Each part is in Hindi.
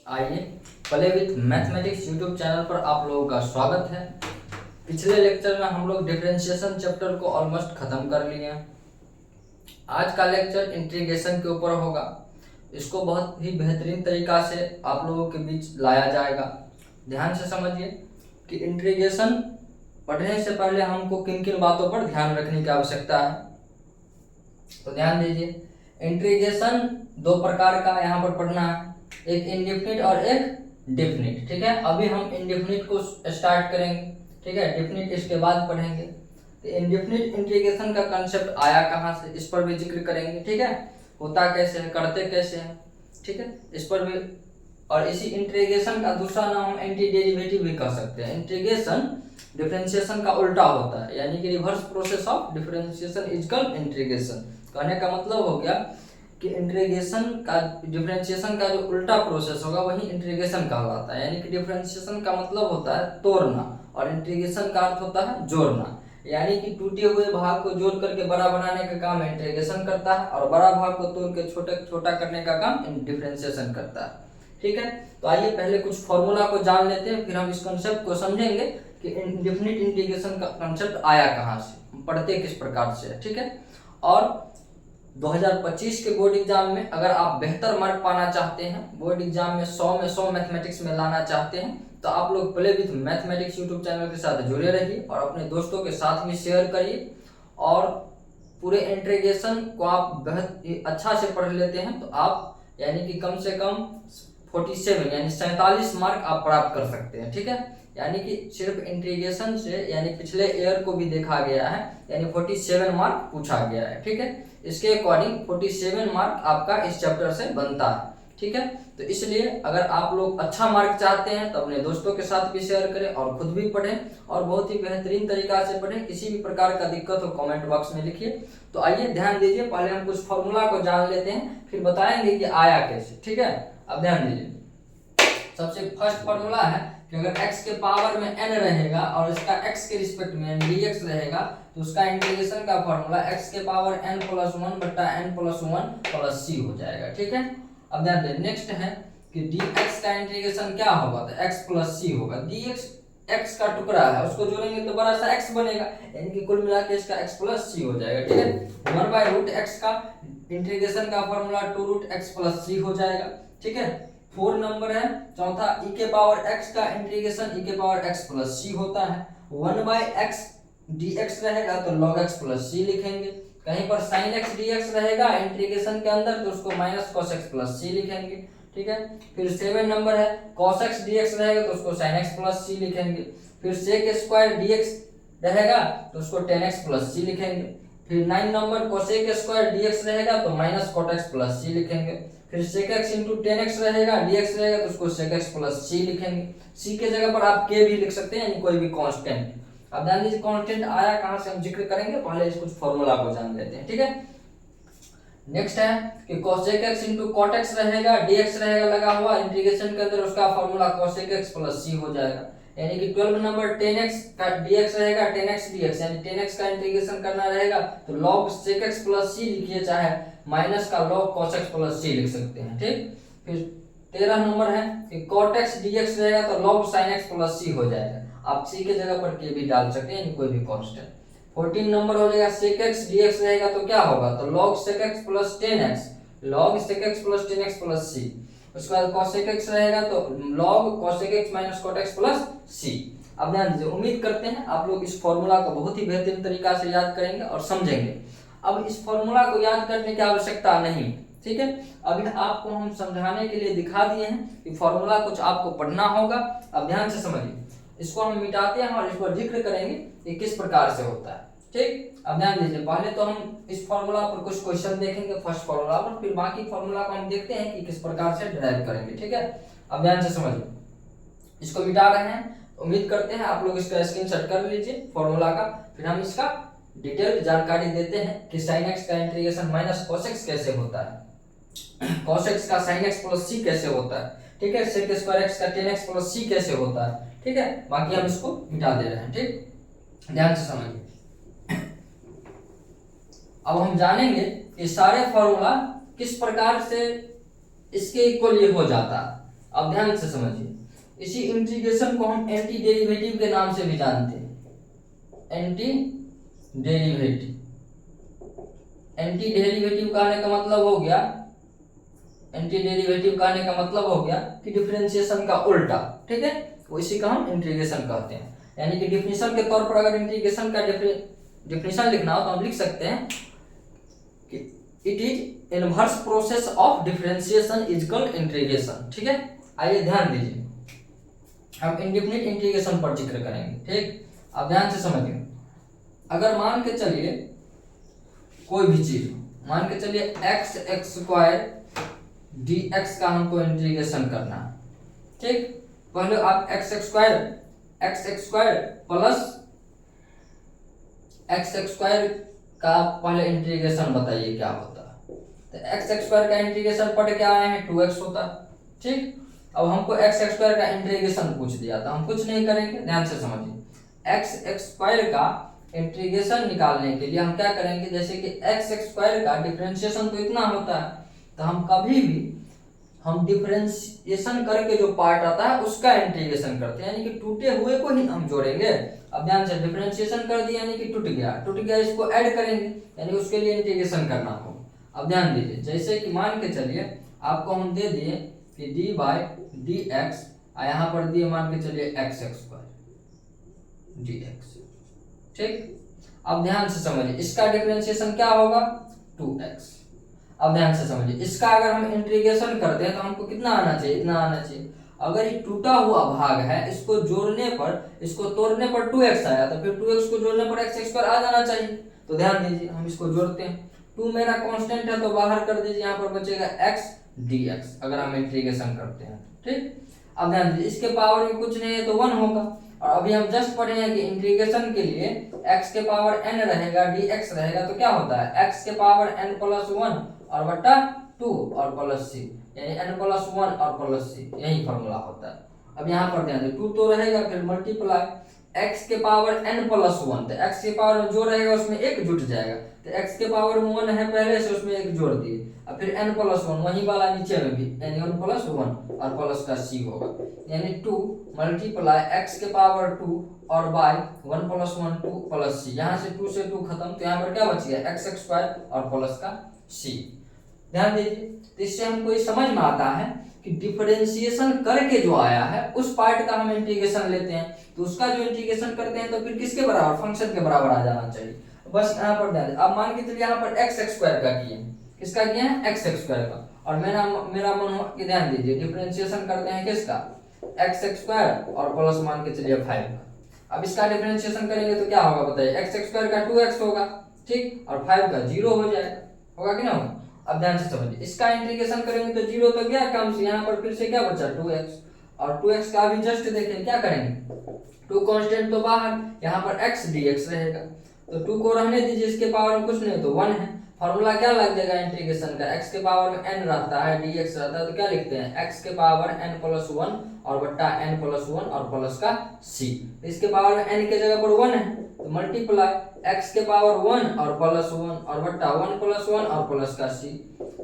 आइए, play with mathematics YouTube channel पर आप लोगों का स्वागत है। पिछले लेक्चर में हम लोग डिफरेंशिएशन चैप्टर को ऑलमोस्ट खत्म कर लिए हैं। आज का लेक्चर इंटीग्रेशन के ऊपर होगा। इसको बहुत ही बेहतरीन तरीका से आप लोगों के बीच लाया जाएगा। ध्यान से समझिए कि इंटीग्रेशन पढ़ने से पहले हमको किन किन बातों पर ध्यान रखने की आवश्यकता है। तो ध्यान दीजिए, इंटीग्रेशन दो प्रकार का यहाँ पर पढ़ना है, एक इंडेफिनिट और एक डेफिनिट। ठीक है, अभी हम इंडेफिनिट को स्टार्ट करेंगे। ठीक है, डेफिनिट इसके बाद पढ़ेंगे। तो इंडेफिनिट इंटीग्रेशन का कंसेप्ट आया कहाँ से, इस पर भी जिक्र करेंगे। ठीक है, होता कैसे है, करते कैसे हैं। ठीक है, इस पर भी। और इसी इंटीग्रेशन का दूसरा नाम हम एंटी डेरिवेटिव भी कह सकते हैं। इंटीग्रेशन डिफरेंशिएशन का उल्टा होता है, यानी कि reverse process of differentiation is called integration. कहने का मतलब हो गया कि इंटीग्रेशन का डिफरेंशिएशन का जो उल्टा प्रोसेस होगा वही इंटीग्रेशन कहलाता है। यानी कि डिफरेंशिएशन का मतलब होता है तोड़ना और इंटीग्रेशन का अर्थ होता है जोड़ना। यानी कि टूटे हुए भाग को जोड़ करके बड़ा बनाने का काम इंटीग्रेशन करता है और बड़ा भाग को तोड़ के छोटा करने का काम डिफरेंशिएशन करता है। ठीक है, तो आइए पहले कुछ फॉर्मूला को जान लेते हैं, फिर हम इस कंसेप्ट को समझेंगे कि इंडेफिनिट इंटीग्रेशन का कंसेप्ट आया कहाँ से, पढ़ते किस प्रकार से। ठीक है, और 2025 के बोर्ड एग्जाम में अगर आप बेहतर मार्क पाना चाहते हैं, बोर्ड एग्जाम में 100 में 100 मैथमेटिक्स में लाना चाहते हैं, तो आप लोग play with mathematics YouTube channel के साथ जुड़े रहिए और अपने दोस्तों के साथ भी शेयर करिए। और पूरे इंटीग्रेशन को आप बहुत अच्छा से पढ़ लेते हैं तो आप यानी कि कम से कम 47 यानी 47 मार्क आप प्राप्त कर सकते हैं। ठीक है, यानी कि सिर्फ इंटीग्रेशन से यानी पिछले ईयर को भी देखा गया है, यानी 47 मार्क पूछा गया है। ठीक है, इसके अकॉर्डिंग 47 मार्क आपका इस चैप्टर से बनता है। ठीक है, तो इसलिए अगर आप लोग अच्छा मार्क चाहते हैं तो अपने दोस्तों के साथ भी शेयर करें और खुद भी पढ़ें और बहुत ही बेहतरीन तरीका से पढ़ें। किसी भी प्रकार का दिक्कत हो कमेंट बॉक्स में लिखिए। तो आइए ध्यान दीजिए, पहले हम कुछ फॉर्मूला को जान लेते हैं, फिर बताएंगे कि आया कैसे। ठीक है, अब ध्यान दीजिए, सबसे फर्स्ट फॉर्मूला है कि अगर x के पावर में n रहेगा और इसका x के रिस्पेक्ट में dx रहेगा तो उसका इंटीग्रेशन का फॉर्मूला x के पावर n प्लस 1 बटा n प्लस 1 प्लस c हो जाएगा। ठीक है, अब ध्यान दें, नेक्स्ट है कि dx का इंटीग्रेशन क्या होगा, तो x प्लस c होगा। dx x का टुकड़ा है, उसको जोड़ेंगे तो बड़ा सा x बनेगा, यानी कि कुल मिला के इसका x प्लस c हो जाएगा। ठीक है, 1 बाय रूट x का इंटीग्रेशन का formula 2 root x plus c हो जाएगा। ठीक है, 4 नंबर है चौथा, e के पावर x का इंटीग्रेशन e के पावर x प्लस c होता है। 1 बाय x dx रहेगा तो log x प्लस c लिखेंगे। कहीं पर sin x dx रहेगा इंटीग्रेशन के अंदर तो उसको minus cos x plus c लिखेंगे। ठीक है, फिर 7 नंबर है cos x dx रहेगा तो उसको sin x प्लस c लिखेंगे। फिर sec स्क्वायर dx रहेगा तो उसको tan x प्लस c लिखेंगे। फिर 9 नंबर cosec स्क्वायर dx रहेगा तो minus cot x plus c लिखेंगे। फिर sec x into tan x रहेगा, dx रहेगा तो उसको sec x प्लस c लिखेंगे। c के जगह पर आप k भी लिख सकते हैं, यानी कोई भी कांस्टेंट। अब ध्यान दीजिए कांस्टेंट आया कहां से हम जिक्र करेंगे, पहले इस कुछ फॉर्मूला को जान लेते हैं। ठीक है, नेक्स्ट है कि cosec x into cot x रहेगा, dx रहेगा लगा हुआ इंटीग्रेशन के अंदर, उसका formula cosec x plus c हो जाएगा। यानी कि 12 नंबर 10x का dx रहेगा 10x dx, यानी 10x का इंटीग्रेशन करना रहेगा तो log sec x plus c लिखिए, चाहे माइनस का log cos x plus c लिख सकते हैं। ठीक, फिर 13 नंबर है कि cot x dx रहेगा तो log sin x plus c हो जाएगा। आप c के जगह पर k भी डाल सकते हैं, यानी कोई भी कांस्टेंट। 14 नंबर हो जाएगा sec x dx रहेगा तो क्या होगा, तो log sec x plus 10x, log sec x plus 10x plus c। उसके बाद cosec x रहेगा तो log cosec x minus cot x plus c। अब ध्यान दीजिए, उम्मीद करते हैं आप लोग इस फॉर्मूला को बहुत ही बेहतरीन तरीका से याद करेंगे और समझेंगे। अब इस फॉर्मूला को याद करने की आवश्यकता नहीं। ठीक है, अभी आपको हम समझाने के लिए दिखा दिए हैं कि फॉर्मूला कुछ आपको पढ़ना होगा। अब ध्यान से समझिए, इसको हम मिटाते हैं और इस पर जिक्र करेंगे कि किस प्रकार से होता है। ठीक, अब ध्यान दीजिए, पहले तो हम इस फॉर्मूला पर कुछ क्वेश्चन देखेंगे फर्स्ट फॉर्मूला पर, फिर बाकी फॉर्मूला को हम देखते हैं कि किस प्रकार से डिराइव करेंगे। ठीक है, अब ध्यान से समझिए, इसको मिटा रहे हैं, उम्मीद करते हैं आप लोग इसका स्क्रीनशॉट कर लीजिए फॉर्मूला का, फिर हम इसका डिटेल जानकारी देते हैं कि sin x का इंटीग्रेशन माइनस cos x कैसे होता है, cos x का sin x प्लस c कैसे होता है। ठीक है, sec स्क्वायर x का tan x प्लस c कैसे होता है। ठीक है, बाकी हम इसको मिटा दे रहे हैं। ठीक, ध्यान से समझिए, अब हम जानेंगे कि सारे फॉर्मूला किस प्रकार से इसके इक्वल ये हो जाता है। अब ध्यान से समझिए, इसी इंटीग्रेशन को हम एंटी डेरिवेटिव के नाम से भी जानते हैं। एंटी डेरिवेटिव, एंटी डेरिवेटिव कहने का मतलब हो गया, एंटी डेरिवेटिव कहने का मतलब हो गया कि डिफरेंशिएशन का उल्टा, ठीक है, वो इसी का हम इंटीग्रेशन कहते हैं। यानी कि डिफिनेशन के तौर पर अगर इंटीग्रेशन का डिफिनेशन लिखना हो तो हम लिख सकते हैं कि it is inverse process of differentiation is called integration, ठीक है। आइए ध्यान दीजिए, हम इंडेफिनिट इंटीग्रेशन पर जिक्र करेंगे, ठीक। अब ध्यान से समझिए, अगर मान के चलिए कोई भी चीज, मान के चलिए x x square D x का हमको इंटीग्रेशन करना है, ठीक। पहले आप x x square plus x x square का पहले इंटीग्रेशन बताइए क्या होता है। तो एक्स एक्स स्क्वायर का इंटीग्रेशन पढ़ क्या आए हैं, 2x होता है, ठीक। अब हमको एक्स एक्स स्क्वायर का इंटीग्रेशन पूछ दिया था, हम कुछ नहीं करेंगे, ध्यान से समझिए। एक्स एक्स स्क्वायर का इंटीग्रेशन निकालने के लिए हम क्या करेंगे, जैसे कि एक्स एक्स स्क्वायर का डिफरेंशिएशन तो इतना होता है, तो हम कभी भी हम डिफरेंशिएशन करके जो पार्ट आता है उसका इंटीग्रेशन करते हैं, यानी कि टूटे हुए को ही हम जोड़ेंगे। अब ध्यान से, डिफरेंशिएशन कर दिया यानी कि टूट गया, इसको ऐड करेंगे, यानी उसके लिए इंटीग्रेशन करना हो। अब ध्यान दीजिए, जैसे कि मान के चलिए आपको हम दे दिए कि डी बाई डी एक्स, यहाँ पर दिए मान के चलिए x x square D x, ठीक। अब ध्यान से समझिए, इसका डिफरेंशिएशन क्या होगा, 2x। अब ध्यान से समझिए, इसका अगर हम इंटीग्रेशन करते हैं तो हमको कितना आना चाहिए, इतना आना चाहिए। अगर ये टूटा हुआ भाग है, इसको जोड़ने पर, इसको तोड़ने पर 2x आया, तो फिर 2x को जोड़ने पर x स्क्वायर आ जाना चाहिए। तो ध्यान दीजिए, हम इसको जोड़ते हैं, 2 मेरा कांस्टेंट है तो बाहर कर दीजिए, यहाँ पर बचेगा x dx अगर हम इंटीग्रेशन करते हैं, ठीक। अब ध्यान दीजिए, इसके पावर में कुछ नहीं है तो 1 होगा, और अभी हम जस्ट पढ़े हैं कि इंटीग्रेशन के लिए x के पावर n रहेगा, dx रहेगा, तो क्या होता है x के पावर n प्लस 1 और बटा 2 और प्लस c, यानी n प्लस 1 और प्लस c, यही फॉर्मूला होता है। अब यहाँ पर ध्यान दीजिए, 2 तो रहेगा, फिर मल्टीप्लाई x के पावर n प्लस 1, तो x के पावर में जो रहेगा उसमें एक जुट जाएगा, तो x के पावर में 1 है पहले से, उसमें एक जोड़ दिए, और फिर n प्लस 1 वही वाला नीचे में भी, यानी 1 प्लस 1 और प्लस का c होगा, यानी 2 मल्टीप्लाई x के पावर 2 और बाय 1 प्लस 1 2 प्लस c, यहाँ से 2 से 2 खत्म, तो यहाँ पर क्या बच गया x एक्स स्क्वायर और प्लस का c। ध्यान दीजिए, तो इससे हमको ये समझ में आता है कि डिफरेंशिएशन करके जो आया है उस पार्ट का हम इंटीग्रेशन लेते हैं, तो उसका जो इंटीग्रेशन करते हैं तो फिर किसके बराबर, फंक्शन के बराबर आ जाना चाहिए। बस यहाँ पर ध्यान, अब मान के चलिए यहाँ पर एक्स एक्स स्क्वायर का किए, किसका किए हैं, एक्स एक्स स्क्वायर का, और मेरा मन हो कि ध्यान दीजिए डिफरेंशिएशन करते हैं किसका, एक्स एक्स स्क्वायर और प्लस मान के चलिए 5 का। अब इसका डिफरेंशिएशन करेंगे तो क्या होगा बताइए, एक्स एक्स स्क्वायर का 2x होगा, ठीक, और 5 का 0 हो जाएगा, होगा कि ना होगा। अब ध्यान से समझिए, इसका इंटीग्रेशन करेंगे तो 0 तो गया कम से, यहाँ पर फिर से क्या बचा 2x, और 2x का भी जस्ट देखें क्या करेंगे, 2 कांस्टेंट तो बाहर, यहाँ पर x dx रहेगा, तो 2 को रहने दीजिए, इसके पावर में कुछ नहीं तो 1 है, फॉर्मूला क्या लग जाएगा इंटीग्रेशन का, x के पावर में n रहता है, dx रहता है, तो क्या लिखते हैं x के पावर n प्लस 1 और बट्टा n प्लस 1 और प्लस का c, इसके पावर में n के जगह पर 1 है, तो मल्टीप्लाई x के पावर 1 और प्लस 1 और बट्टा 1 प्लस 1 और प्लस का c,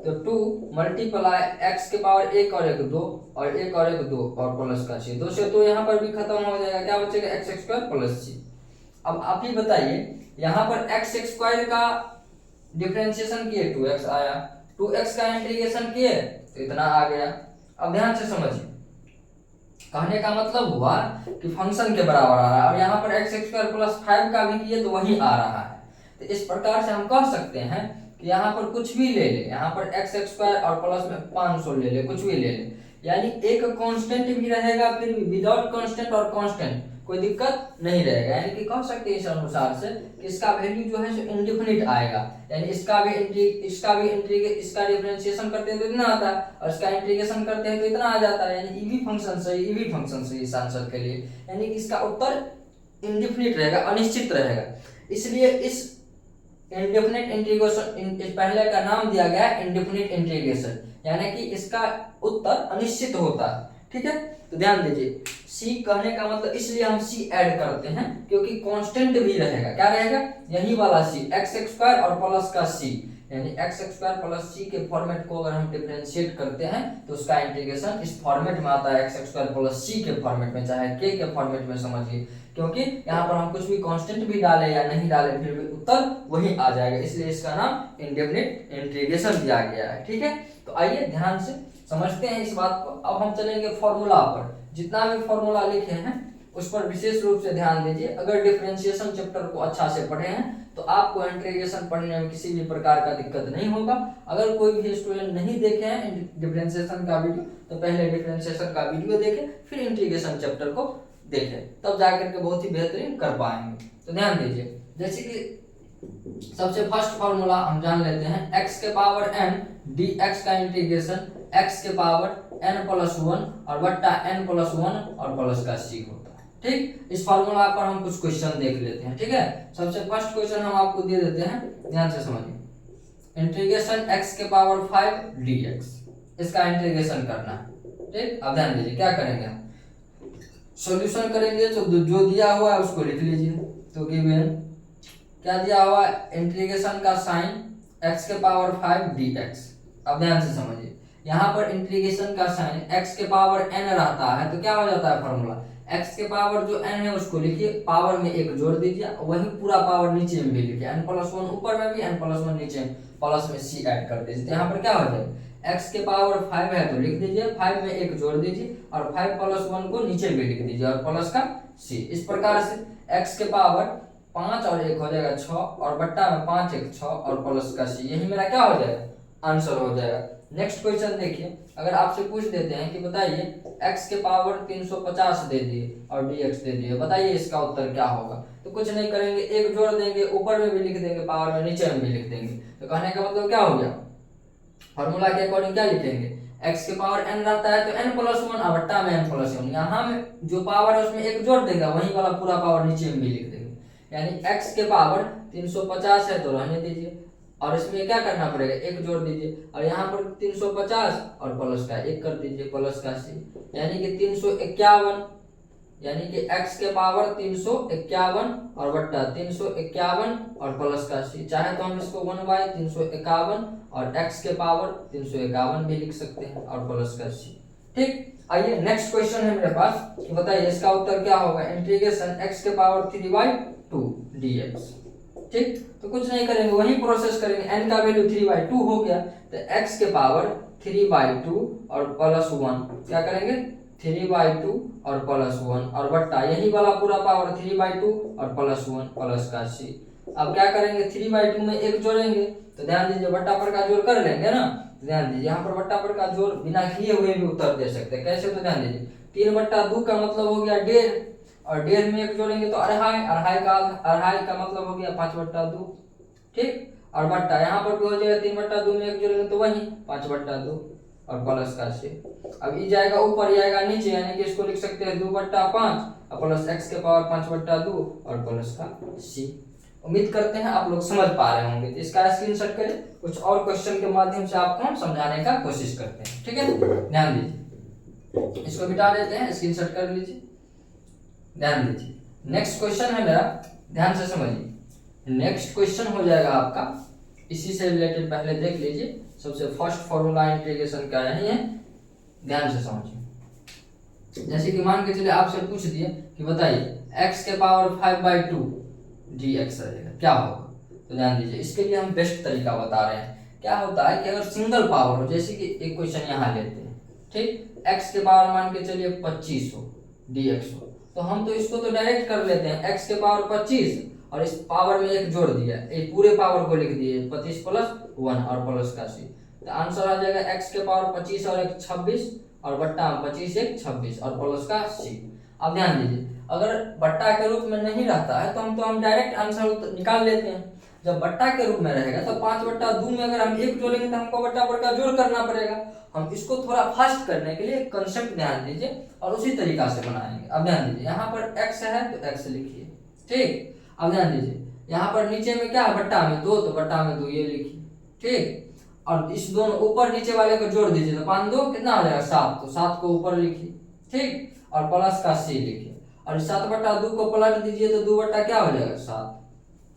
तो 2 मल्टीप्लाई x के पावर 1 और 1 2 और 1 और 1 2 और प्लस का c, 2 से तो यहाँ पर भी खत्म हो जाएगा, क्या बचेगा x स्क्वायर प्लस c। अब आप ही बताइए, यहाँ पर x स्क्वायर का डिफरेंशिएशन किए 2x आया, 2x का इंटीग्रेशन किए तो इतना आ गया। अब ध्यान से समझिए, कहने का मतलब हुआ कि फंक्शन के बराबर आ रहा है, और यहाँ पर x स्क्वायर प्लस 5 का भी किए तो वही आ रहा है। तो इस प्रकार से हम कह सकते हैं कि यहाँ पर कुछ भी ले ले, यहाँ पर x स्क्वायर और प्लस में 500 ले ले, कुछ भी ले ले, यानी एक कांस्टेंट भी रहेगा, फिर विदाउट कांस्टेंट और कांस्टेंट कोई दिक्कत नहीं रहेगा, यानी कि कह सकते हैं इस अनुसार से कि इसका वैल्यू जो है सो इंडेफिनिट आएगा, यानी इसका डिफरेंशिएशन करते हैं तो इतना आता है, और इसका इंटीग्रेशन करते हैं तो इतना आ जाता है, यानी ईवी फंक्शन से इस आंसर के लिए, यानी कि इसका उत्तर इंडेफिनिट रहेगा, अनिश्चित रहेगा। इसलिए इस इंडेफिनिट इंटीग्रेशन, पहले का नाम दिया गया इंडेफिनिट इंटीग्रेशन, यानी कि इसका उत्तर अनिश्चित होता है, ठीक है। तो ध्यान दीजिए, c कहने का मतलब इसलिए हम c ऐड करते हैं क्योंकि कांस्टेंट भी रहेगा, क्या रहेगा, यही वाला c x स्क्वायर और प्लस का c, यानी एक्स स्क्वायर प्लस सी के फॉर्मेट को अगर हम डिफरेंशिएट करते हैं तो उसका इंटीग्रेशन इस फॉर्मेट में आता है, एक्स स्क्वायर प्लस सी के फॉर्मेट में, चाहे के फॉर्मेट में समझिए, क्योंकि यहाँ पर हम कुछ भी कांस्टेंट भी डाले या नहीं डाले फिर भी उत्तर वही आ जाएगा, इसलिए इसका नाम इंडेफिनिट इंटीग्रेशन दिया गया है। ठीक है, तो आइए ध्यान से समझते हैं इस बात को। अब हम चलेंगे फॉर्मूला पर, जितना भी फॉर्मूला लिखे हैं उस पर विशेष रूप से ध्यान दीजिए। अगर डिफरेंशिएशन चैप्टर को अच्छा से पढ़े हैं तो आपको इंटीग्रेशन पढ़ने में किसी भी प्रकार का दिक्कत नहीं होगा। अगर कोई भी स्टूडेंट नहीं देखे हैं डिफरेंशिएशन का वीडियो तो पहले डिफरेंशिएशन का वीडियो देखें, फिर इंटीग्रेशन चैप्टर को देखें, तब जाकर के बहुत ही बेहतरीन कर पाएंगे। तो ध्यान दीजिए, जैसे कि सबसे फर्स्ट फॉर्मूला हम जान लेते हैं, x के पावर n dx का इंटीग्रेशन x के पावर n प्लस 1 और बट्टा n प्लस 1 और प्लस का c होता है। ठीक, इस फॉर्मूला पर हम कुछ क्वेश्चन देख लेते हैं। ठीक है, सबसे फर्स्ट क्वेश्चन हम आपको दे देते हैं, ध्यान से समझिए। इंटीग्रेशन x के पावर 5 dx, इसका इंटीग्रेशन करना है। ठीक, अब ध्यान दीजिए क्या करेंगे, हम सॉल्यूशन करेंगे तो जो दिया हुआ है उसको लिख लीजिए। तो गिवन क्या दिया हुआ है, इंटीग्रेशन का साइन x के पावर 5 dx। अब ध्यान से समझिए, यहाँ पर इंटीग्रेशन का साइन x के पावर n रहता है तो क्या हो जाता है फॉर्मूला, x के पावर जो n है उसको लिखिए, पावर में एक जोड़ दीजिए, वही पूरा पावर नीचे में भी लिखिए, n प्लस 1 ऊपर में भी n प्लस 1 नीचे में, प्लस में c ऐड कर दीजिए। तो यहाँ पर क्या हो जाएगा, x के पावर 5 है तो लिख दीजिए, 5 में एक जोड़ दीजिए और 5 प्लस 1 को नीचे भी लिख दीजिए और प्लस का c। इस प्रकार से x के पावर 5 और 1 हो जाएगा 6 और बट्टा में 5 1 6 और प्लस का c, यही मेरा क्या हो जाएगा, आंसर हो जाएगा। नेक्स्ट क्वेश्चन देखिए, अगर आपसे पूछ देते हैं कि बताइए x के पावर 350 दे दिए और dx दे दिए, बताइए इसका उत्तर क्या होगा। तो कुछ नहीं करेंगे, एक जोड़ देंगे, ऊपर में भी लिख देंगे, पावर में नीचे में भी लिख देंगे। तो कहने का मतलब क्या हो गया, फॉर्मूला के अकॉर्डिंग क्या लिखेंगे, x के पावर n रहता है तो n प्लस 1 और बट्टा में n प्लस 1, यहाँ में जो पावर है उसमें एक जोड़ देंगे, वही वाला पूरा पावर नीचे में भी लिख देंगे। यानी x के पावर 350 है तो रहने दीजिए और इसमें क्या करना पड़ेगा, एक जोड़ दीजिए और यहाँ पर 350 और प्लस का एक कर दीजिए, प्लस का c, यानी कि 351, यानी कि x के पावर 351 और बट्टा 351 और प्लस का c। चाहे तो हम इसको 1/351 और x के पावर 351 भी लिख सकते हैं और प्लस का c। ठीक, आइए नेक्स्ट क्वेश्चन है मेरे पास कि बताइए इसका उत्तर क्या होगा, इंटीग्रेशन x के पावर 3/2 dx। ठीक, तो कुछ नहीं करेंगे, वही प्रोसेस करेंगे, n का वैल्यू 3/2 हो गया तो x के पावर 3/2 और प्लस 1 क्या करेंगे, 3/2 और प्लस 1 और बट्टा यही वाला पूरा पावर 3/2 और प्लस 1 प्लस का c। अब क्या करेंगे, 3/2 में एक जोड़ेंगे, तो ध्यान दीजिए बट्टा पर का जोड़ कर लेंगे ना। तो ध्यान दीजिए यहाँ पर बट्टा पर का जोड़ बिना किए हुए भी उत्तर दे सकते हैं, कैसे, तो ध्यान दीजिए 3/2 का मतलब हो गया 1.5 और 1.5 में एक जोड़ेंगे तो अढ़ाई का मतलब हो गया 5/2। ठीक, और बट्टा यहाँ पर भी हो जाएगा, 3/2 में एक जोड़ेंगे तो वही 5/2 और प्लस का c। अब ये जाएगा ऊपर, ये आएगा नीचे, यानी कि इसको लिख सकते हैं 2/5 और प्लस x के पावर 5/2 और प्लस का c। उम्मीद करते हैं आप लोग समझ पा रहे होंगे, तो इसका स्क्रीनशॉट करें, कुछ और क्वेश्चन के माध्यम से आपको हम समझाने का कोशिश करते हैं। ठीक है, ध्यान दीजिए, इसको मिटा देते हैं, स्क्रीनशॉट कर लीजिए, ध्यान दीजिए। नेक्स्ट क्वेश्चन है मेरा, ध्यान से समझिए। नेक्स्ट क्वेश्चन हो जाएगा आपका, इसी से रिलेटेड पहले देख लीजिए, सबसे फर्स्ट फॉर्मूला इंटीग्रेशन का यही है, ध्यान से समझिए। जैसे कि मान के चलिए आपसे पूछ दिए कि बताइए x के पावर 5/2 dx रहेगा, क्या होगा। तो ध्यान दीजिए, इसके लिए हम बेस्ट तरीका बता रहे हैं। क्या होता है कि अगर सिंगल पावर हो, जैसे कि एक क्वेश्चन यहाँ लेते हैं, ठीक, x के पावर मान के चलिए 25 हो, dx हो, तो हम तो इसको तो डायरेक्ट कर लेते हैं, x के पावर 25 और इस पावर में एक जोड़ दिया, एक पूरे पावर को लिख दिए 25 प्लस 1 और प्लस का c। तो आंसर आ जाएगा x के पावर 25 और 1 26 और बट्टा 25 1 26 और प्लस का c। अब ध्यान दीजिए, अगर बट्टा के रूप में नहीं रहता है तो हम डायरेक्ट आंसर निकाल लेते हैं। जब बट्टा के रूप में रहेगा तो 5/2 में अगर हम एक जोड़ेंगे तो हमको बट्टा पर का जोड़ करना पड़ेगा। हम इसको थोड़ा फास्ट करने के लिए कंसेप्ट ध्यान दीजिए और उसी तरीका से बनाएंगे। अब ध्यान दीजिए, यहाँ पर x है तो x लिखिए, ठीक। अब ध्यान दीजिए, यहाँ पर नीचे में क्या है, बट्टा में 2, तो बट्टा में 2 ये लिखिए, ठीक। और इस दोनों ऊपर नीचे वाले को जोड़ दीजिए तो 5 2 कितना हो जाएगा 7, तो 7 को ऊपर लिखिए, ठीक, और प्लस का c लिखिए और 7/2 को पलट दीजिए तो 2 बट्टा क्या हो जाएगा 7,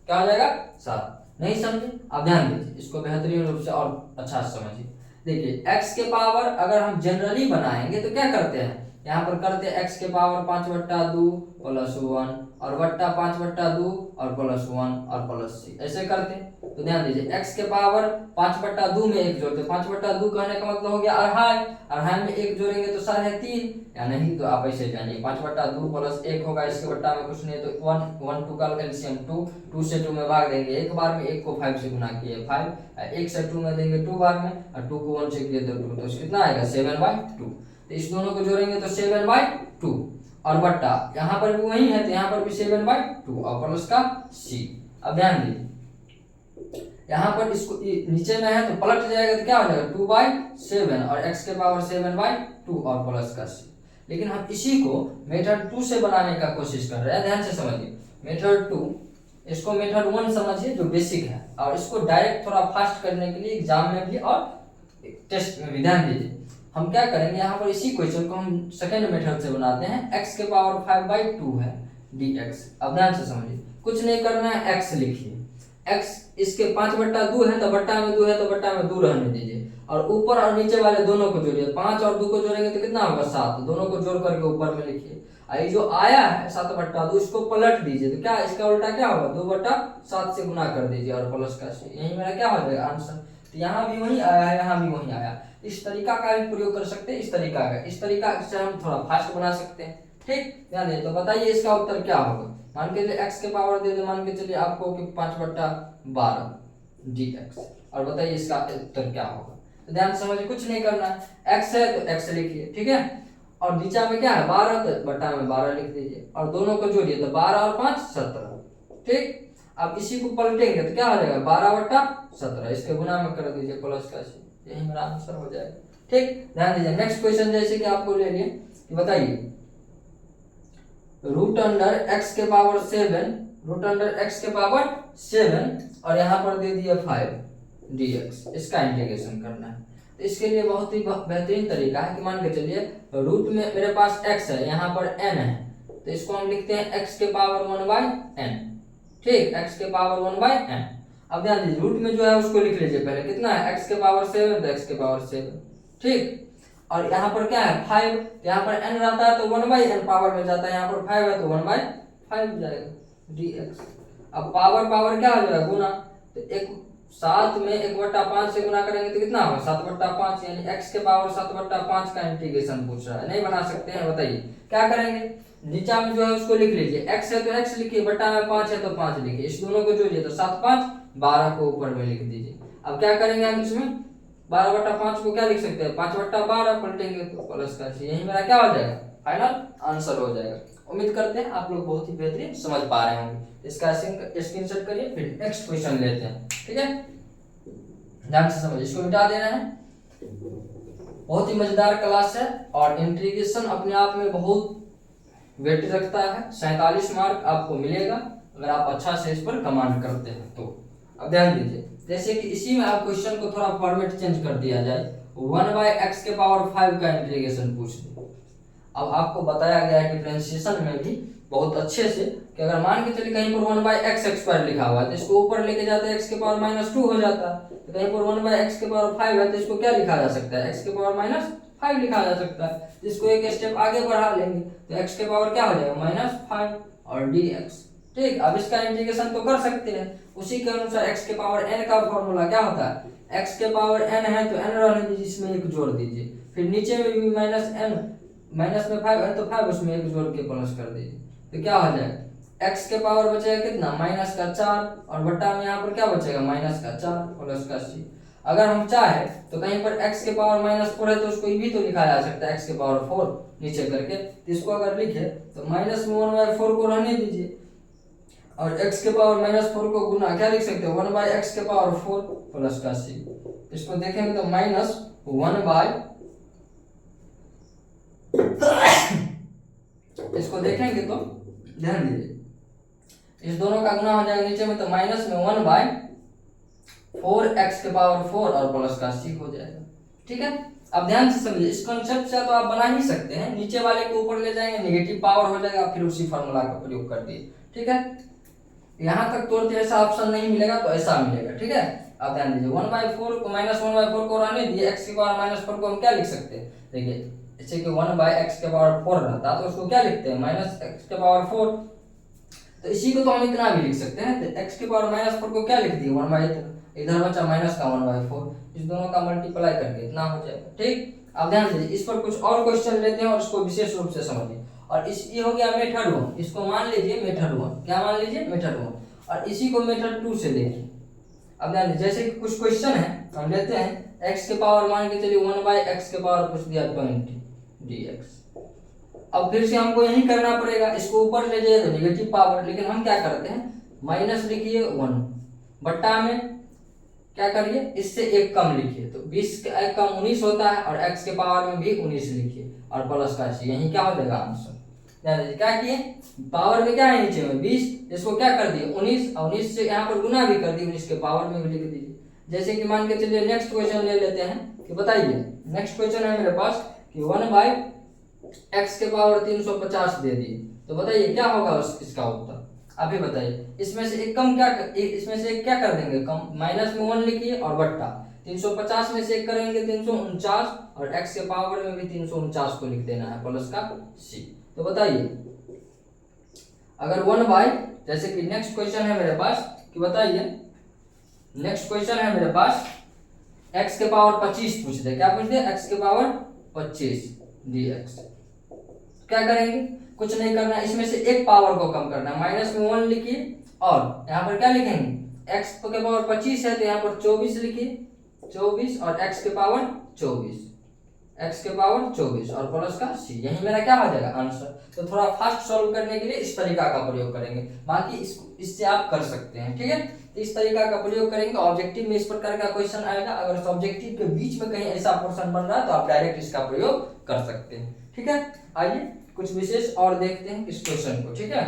क्या हो जाएगा 7। नहीं समझे? आप ध्यान दीजिए, इसको बेहतरीन रूप से और अच्छा से समझिए। देखिए x के पावर अगर हम जनरली बनाएंगे तो क्या करते हैं, यहाँ पर करते हैं x के पावर 5/2 प्लस 1 और बट्टा 5/2 और प्लस 1 और प्लस c, ऐसे करते हैं। तो ध्यान दीजिए x के पावर 5/2 में एक जोड़ते, 5/2 कहने का मतलब हो गया अढ़ाई, अढ़ाई में एक जोड़ेंगे तो 3.5 या नहीं, तो आप ऐसे जानिए 5/2 प्लस 1 होगा, इसके बट्टा में कुछ नहीं तो 1 1 2 का एलसीएम 2, 2 से 2 में भाग देंगे एक बार में, 1 को 5 से गुना किए 5, 1 से 2 में देंगे 2 बार में, और 2 को 1 से किए तो 2, तो कितना आएगा 7/2। तो इस दोनों को जोड़ेंगे तो 7/2 और बट्टा यहाँ पर भी वही है तो यहाँ पर भी 7/2 और प्लस का c। अब ध्यान दीजिए यहाँ पर इसको नीचे में है तो पलट जाएगा तो क्या हो जाएगा 2/7 और x के पावर 7/2 और प्लस का c। लेकिन हम इसी को मेथड 2 से बनाने का कोशिश कर रहे हैं, ध्यान से समझिए। मेथड 2, इसको मेथड 1 समझिए जो बेसिक है, और इसको डायरेक्ट थोड़ा फास्ट करने के लिए एग्जाम में भी और टेस्ट में भी ध्यान दीजिए। हम क्या करेंगे यहाँ पर इसी क्वेश्चन को हम सेकेंड मेथड से बनाते हैं, x के पावर 5/2 है dx। अब ध्यान से समझिए, कुछ नहीं करना है, x लिखिए, x इसके 5/2 है तो बट्टा में 2 है तो बट्टा में 2 रहने दीजिए, और ऊपर और नीचे वाले दोनों को जोड़िए, 5 और 2 को जोड़ेंगे तो कितना होगा 7, दोनों को जोड़ करके ऊपर में लिखिए। ये जो आया है 7/2 इसको पलट दीजिए तो क्या इसका उल्टा क्या होगा 2/7 से गुना कर दीजिए और प्लस का c, यही मेरा क्या हो जाएगा आंसर। तो यहाँ भी वही आया है, यहाँ भी वही आया। इस तरीका का भी प्रयोग कर सकते हैं, इस तरीका से हम थोड़ा फास्ट बना सकते हैं, ठीक। ध्यान दीजिए, तो बताइए इसका उत्तर क्या होगा। मान के चलिए x के पावर दे दे, मान के चलिए आपको कि 5/12 dx, और बताइए इसका उत्तर क्या होगा। तो ध्यान से समझिए, कुछ नहीं करना है, x है तो x लिखिए, ठीक है, और नीचा में क्या है 12 तो बट्टा में 12 लिख दीजिए, और दोनों को जोड़िए तो 12 और 5 17, ठीक। अब इसी को पलटेंगे तो क्या हो जाएगा 12/17, इसके गुना में कर दीजिए प्लस का c, यही मेरा आंसर हो जाएगा, ठीक। ध्यान दीजिए नेक्स्ट क्वेश्चन जैसे कि आपको ले लिए कि बताइए √x के पावर 7, √x के पावर 7 और यहाँ पर दे दिया 5 dx, इसका इंटीग्रेशन करना है। तो इसके लिए बहुत ही बेहतरीन तरीका है कि मान के चलिए रूट में मेरे पास x है, यहाँ पर n है, तो इसको हम लिखते हैं x के पावर 1/n, ठीक, x के पावर 1/n। अब ध्यान दीजिए रूट में जो है उसको लिख लीजिए पहले, कितना है x के पावर 7 तो x के पावर 7, ठीक, और यहाँ पर क्या है 5, यहाँ पर n रहता है तो 1/n पावर में जाता है, यहाँ पर 5 है तो 1/5 जाएगा dx। अब पावर पावर क्या हो जाएगा गुना, तो एक 7 में 1/5 से गुना करेंगे तो कितना होगा 7/5, यानी x के पावर 7/5 का इंटीग्रेशन पूछ रहा है, नहीं बना सकते हैं, बताइए क्या करेंगे। नीचा में जो है उसको लिख लीजिए, x है तो x लिखिए, बट्टा में 5 है तो 5 लिखिए, इस दोनों को जोड़िए तो 7 5 12 को ऊपर में लिख दीजिए। अब क्या करेंगे हम इसमें 12/5 को क्या लिख सकते हैं 5/12 पलटेंगे तो प्लस का c, यही मेरा क्या हो जाएगा फाइनल आंसर हो जाएगा। उम्मीद करते हैं आप लोग बहुत ही बेहतरीन समझ पा रहे होंगे। इसका स्क्रीनशॉट करिए, फिर नेक्स्ट क्वेश्चन लेते हैं, ठीक है, ध्यान से समझिए, इसको मिटा देना है। बहुत ही मजेदार क्लास है और इंटीग्रेशन अपने आप में बहुत वेट रखता है, 47 मार्क आपको मिलेगा अगर आप अच्छा से इस पर कमांड करते हैं तो। अब ध्यान दीजिए, जैसे कि इसी में आप क्वेश्चन को थोड़ा फॉर्मेट चेंज कर दिया जाए, 1/x के पावर 5 का इंटीग्रेशन पूछ दे। अब आपको बताया गया है डिफरेंशिएशन में भी बहुत अच्छे से कि अगर मान के चलिए कहीं पर 1/x² लिखा हुआ है तो इसको ऊपर लेके जाते हैं x के पावर -2 हो जाता है, तो कहीं पर 1/x के पावर 5 है तो इसको क्या लिखा जा सकता है x के पावर -5 लिखा जा सकता है, इसको एक स्टेप आगे बढ़ा लेंगे तो x के पावर क्या हो जाएगा -5 और dx, ठीक। अब इसका इंटीग्रेशन तो कर सकते हैं, उसी के अनुसार x के पावर n का फॉर्मूला क्या होता है, x के पावर n है तो n रहने दीजिए, इसमें एक जोड़ दीजिए, फिर नीचे में भी -n, माइनस में 5 है तो 5 उसमें एक जोड़ के प्लस कर दीजिए, तो क्या हो जाएगा x के पावर बचेगा कितना -4 और बट्टा में यहाँ पर क्या बचेगा -4 प्लस का c। अगर हम चाहे तो कहीं पर x के पावर -4 है तो उसको भी तो लिखा जा सकता है x के पावर 4 नीचे करके, तो इसको अगर लिखे तो -1/4 को रहने दीजिए और x के पावर -4 को गुना क्या लिख सकते हो 1/x के पावर 4 प्लस का c। इसको देखेंगे तो इसको देखेंगे तो ध्यान दीजिए इस दोनों का गुना हो जाएगा नीचे में तो -1/4x के पावर 4 और प्लस का c हो जाएगा, ठीक है। अब ध्यान से समझिए, इस कॉन्सेप्ट से तो आप बना ही सकते हैं, नीचे वाले को ऊपर ले जाएंगे नेगेटिव पावर हो जाएगा, फिर उसी फार्मूला का प्रयोग कर दिए, ठीक है। यहाँ तक तोड़ते ऐसा ऑप्शन नहीं मिलेगा तो ऐसा मिलेगा, ठीक है। अब ध्यान दीजिए 1/4 को -1/4 को रहने दिए, x की पावर -4 को हम क्या लिख सकते हैं, देखिए जैसे कि 1/x के पावर 4 रहता तो उसको क्या लिखते हैं -x के पावर 4। तो इसी को तो हम इतना भी लिख सकते हैं, तो x के पावर -4 को क्या लिख दिए 1/4, इधर बचा माइनस का 1/4, इस दोनों का मल्टीप्लाई करके इतना हो जाएगा, ठीक। अब ध्यान दीजिए इस पर कुछ और क्वेश्चन लेते हैं और इसको विशेष रूप से समझिए। और इस ये हो गया मेथड 1, इसको मान लीजिए मेथड 1, क्या मान लीजिए मेथड 1, और इसी को मेथड 2 से देखिए। अब ध्यान दीजिए जैसे कि कुछ क्वेश्चन है हम लेते हैं, x के पावर मान के चलिए 1/x के पावर पूछ दिया 20 dx। अब फिर से हमको यही करना पड़ेगा, इसको ऊपर ले जाइए तो नेगेटिव पावर, लेकिन हम क्या करते हैं माइनस लिखिए 1 बट्टा में क्या करिए इससे एक कम लिखिए, तो 20 का एक कम 19 होता है, और x के पावर में भी 19 लिखिए और प्लस का c, यही क्या हो जाएगा आंसर। ध्यान दीजिए क्या किए, पावर में क्या है नीचे में 20, इसको क्या कर दिए 19, और 19 से यहाँ पर गुना भी कर दिए, 19 के पावर में भी लिख दीजिए। जैसे कि मान के चलिए नेक्स्ट क्वेश्चन ले लेते हैं कि बताइए, नेक्स्ट क्वेश्चन है मेरे पास कि 1/x के पावर 350 दे दिए, तो बताइए क्या होगा इसका उत्तर, आप ही बताइए। इसमें से एक कम क्या, इसमें से एक क्या कर देंगे कम, माइनस में 1 लिखिए और बट्टा 350 में से एक करेंगे 349, और x के पावर में भी 349 को लिख देना है प्लस का c। तो बताइए अगर 1/, जैसे कि नेक्स्ट क्वेश्चन है मेरे पास कि बताइए, नेक्स्ट क्वेश्चन है मेरे पास x के पावर 25 पूछ दे, क्या पूछ दे x के पावर 25 dx, क्या करेंगे कुछ नहीं करना, इसमें से एक पावर को कम करना है, माइनस में 1 लिखिए और यहाँ पर क्या लिखेंगे x के पावर 25 है तो यहाँ पर 24 लिखिए 24, और x के पावर 24, x के पावर 24 और प्लस का c, यही मेरा क्या हो जाएगा आंसर। तो थोड़ा फास्ट सॉल्व करने के लिए इस तरीका का प्रयोग करेंगे, बाकी इससे आप कर सकते हैं, ठीक है। इस तरीका का प्रयोग करेंगे, ऑब्जेक्टिव में इस प्रकार का क्वेश्चन आएगा, अगर सब्जेक्टिव के बीच में कहीं ऐसा पोर्शन बन रहा है तो आप डायरेक्ट इसका प्रयोग कर सकते हैं, ठीक है। आइए कुछ विशेष और देखते हैं इस क्वेश्चन को, ठीक है।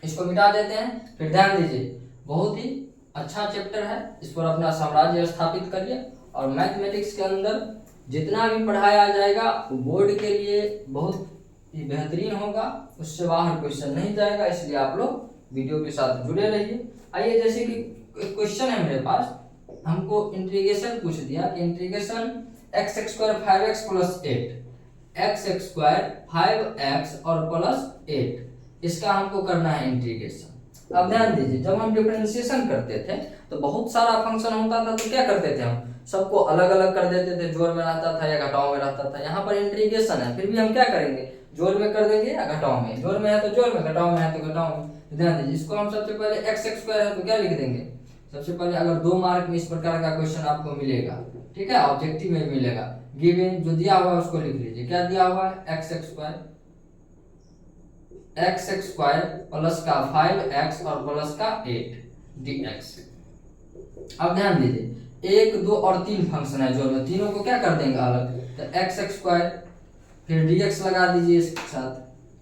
इसको मिटा देते हैं, फिर ध्यान दीजिए बहुत ही अच्छा चैप्टर है, इस पर अपना साम्राज्य स्थापित करिए, और मैथमेटिक्स के अंदर जितना भी पढ़ाया जाएगा वो बोर्ड के लिए बहुत ही बेहतरीन होगा, उससे बाहर क्वेश्चन नहीं जाएगा, इसलिए आप लोग वीडियो के साथ जुड़े रहिए। आइए जैसे कि क्वेश्चन है मेरे पास, हमको इंटीग्रेशन पूछ दिया कि integration x² 5x + 8, x² 5x और +8, इसका हमको करना है इंटीग्रेशन। अब ध्यान दीजिए जब हम डिफरेंशिएशन करते थे तो बहुत सारा फंक्शन होता था, तो क्या करते थे हम सबको अलग अलग कर देते थे, जोड़ में रहता था या घटाव में रहता था। यहाँ पर इंटीग्रेशन है, फिर भी हम क्या करेंगे जोड़ में कर देंगे या घटाव में, जोड़ में है तो जोड़ में, घटाव में है तो घटाव में। तो ध्यान दीजिए इसको हम सबसे पहले x² है तो क्या लिख देंगे, सबसे पहले अगर 2 मार्क में इस प्रकार का क्वेश्चन आपको मिलेगा, ठीक है, ऑब्जेक्टिव में मिलेगा, गिवन जो दिया हुआ है उसको लिख लीजिए, क्या दिया हुआ है x² प्लस का 5x और प्लस का 8 dx। अब ध्यान दीजिए 1 2 और 3 फंक्शन है जोड़ में, तीनों को क्या कर देंगे अलग, तो x² फिर dx लगा दीजिए इसके साथ,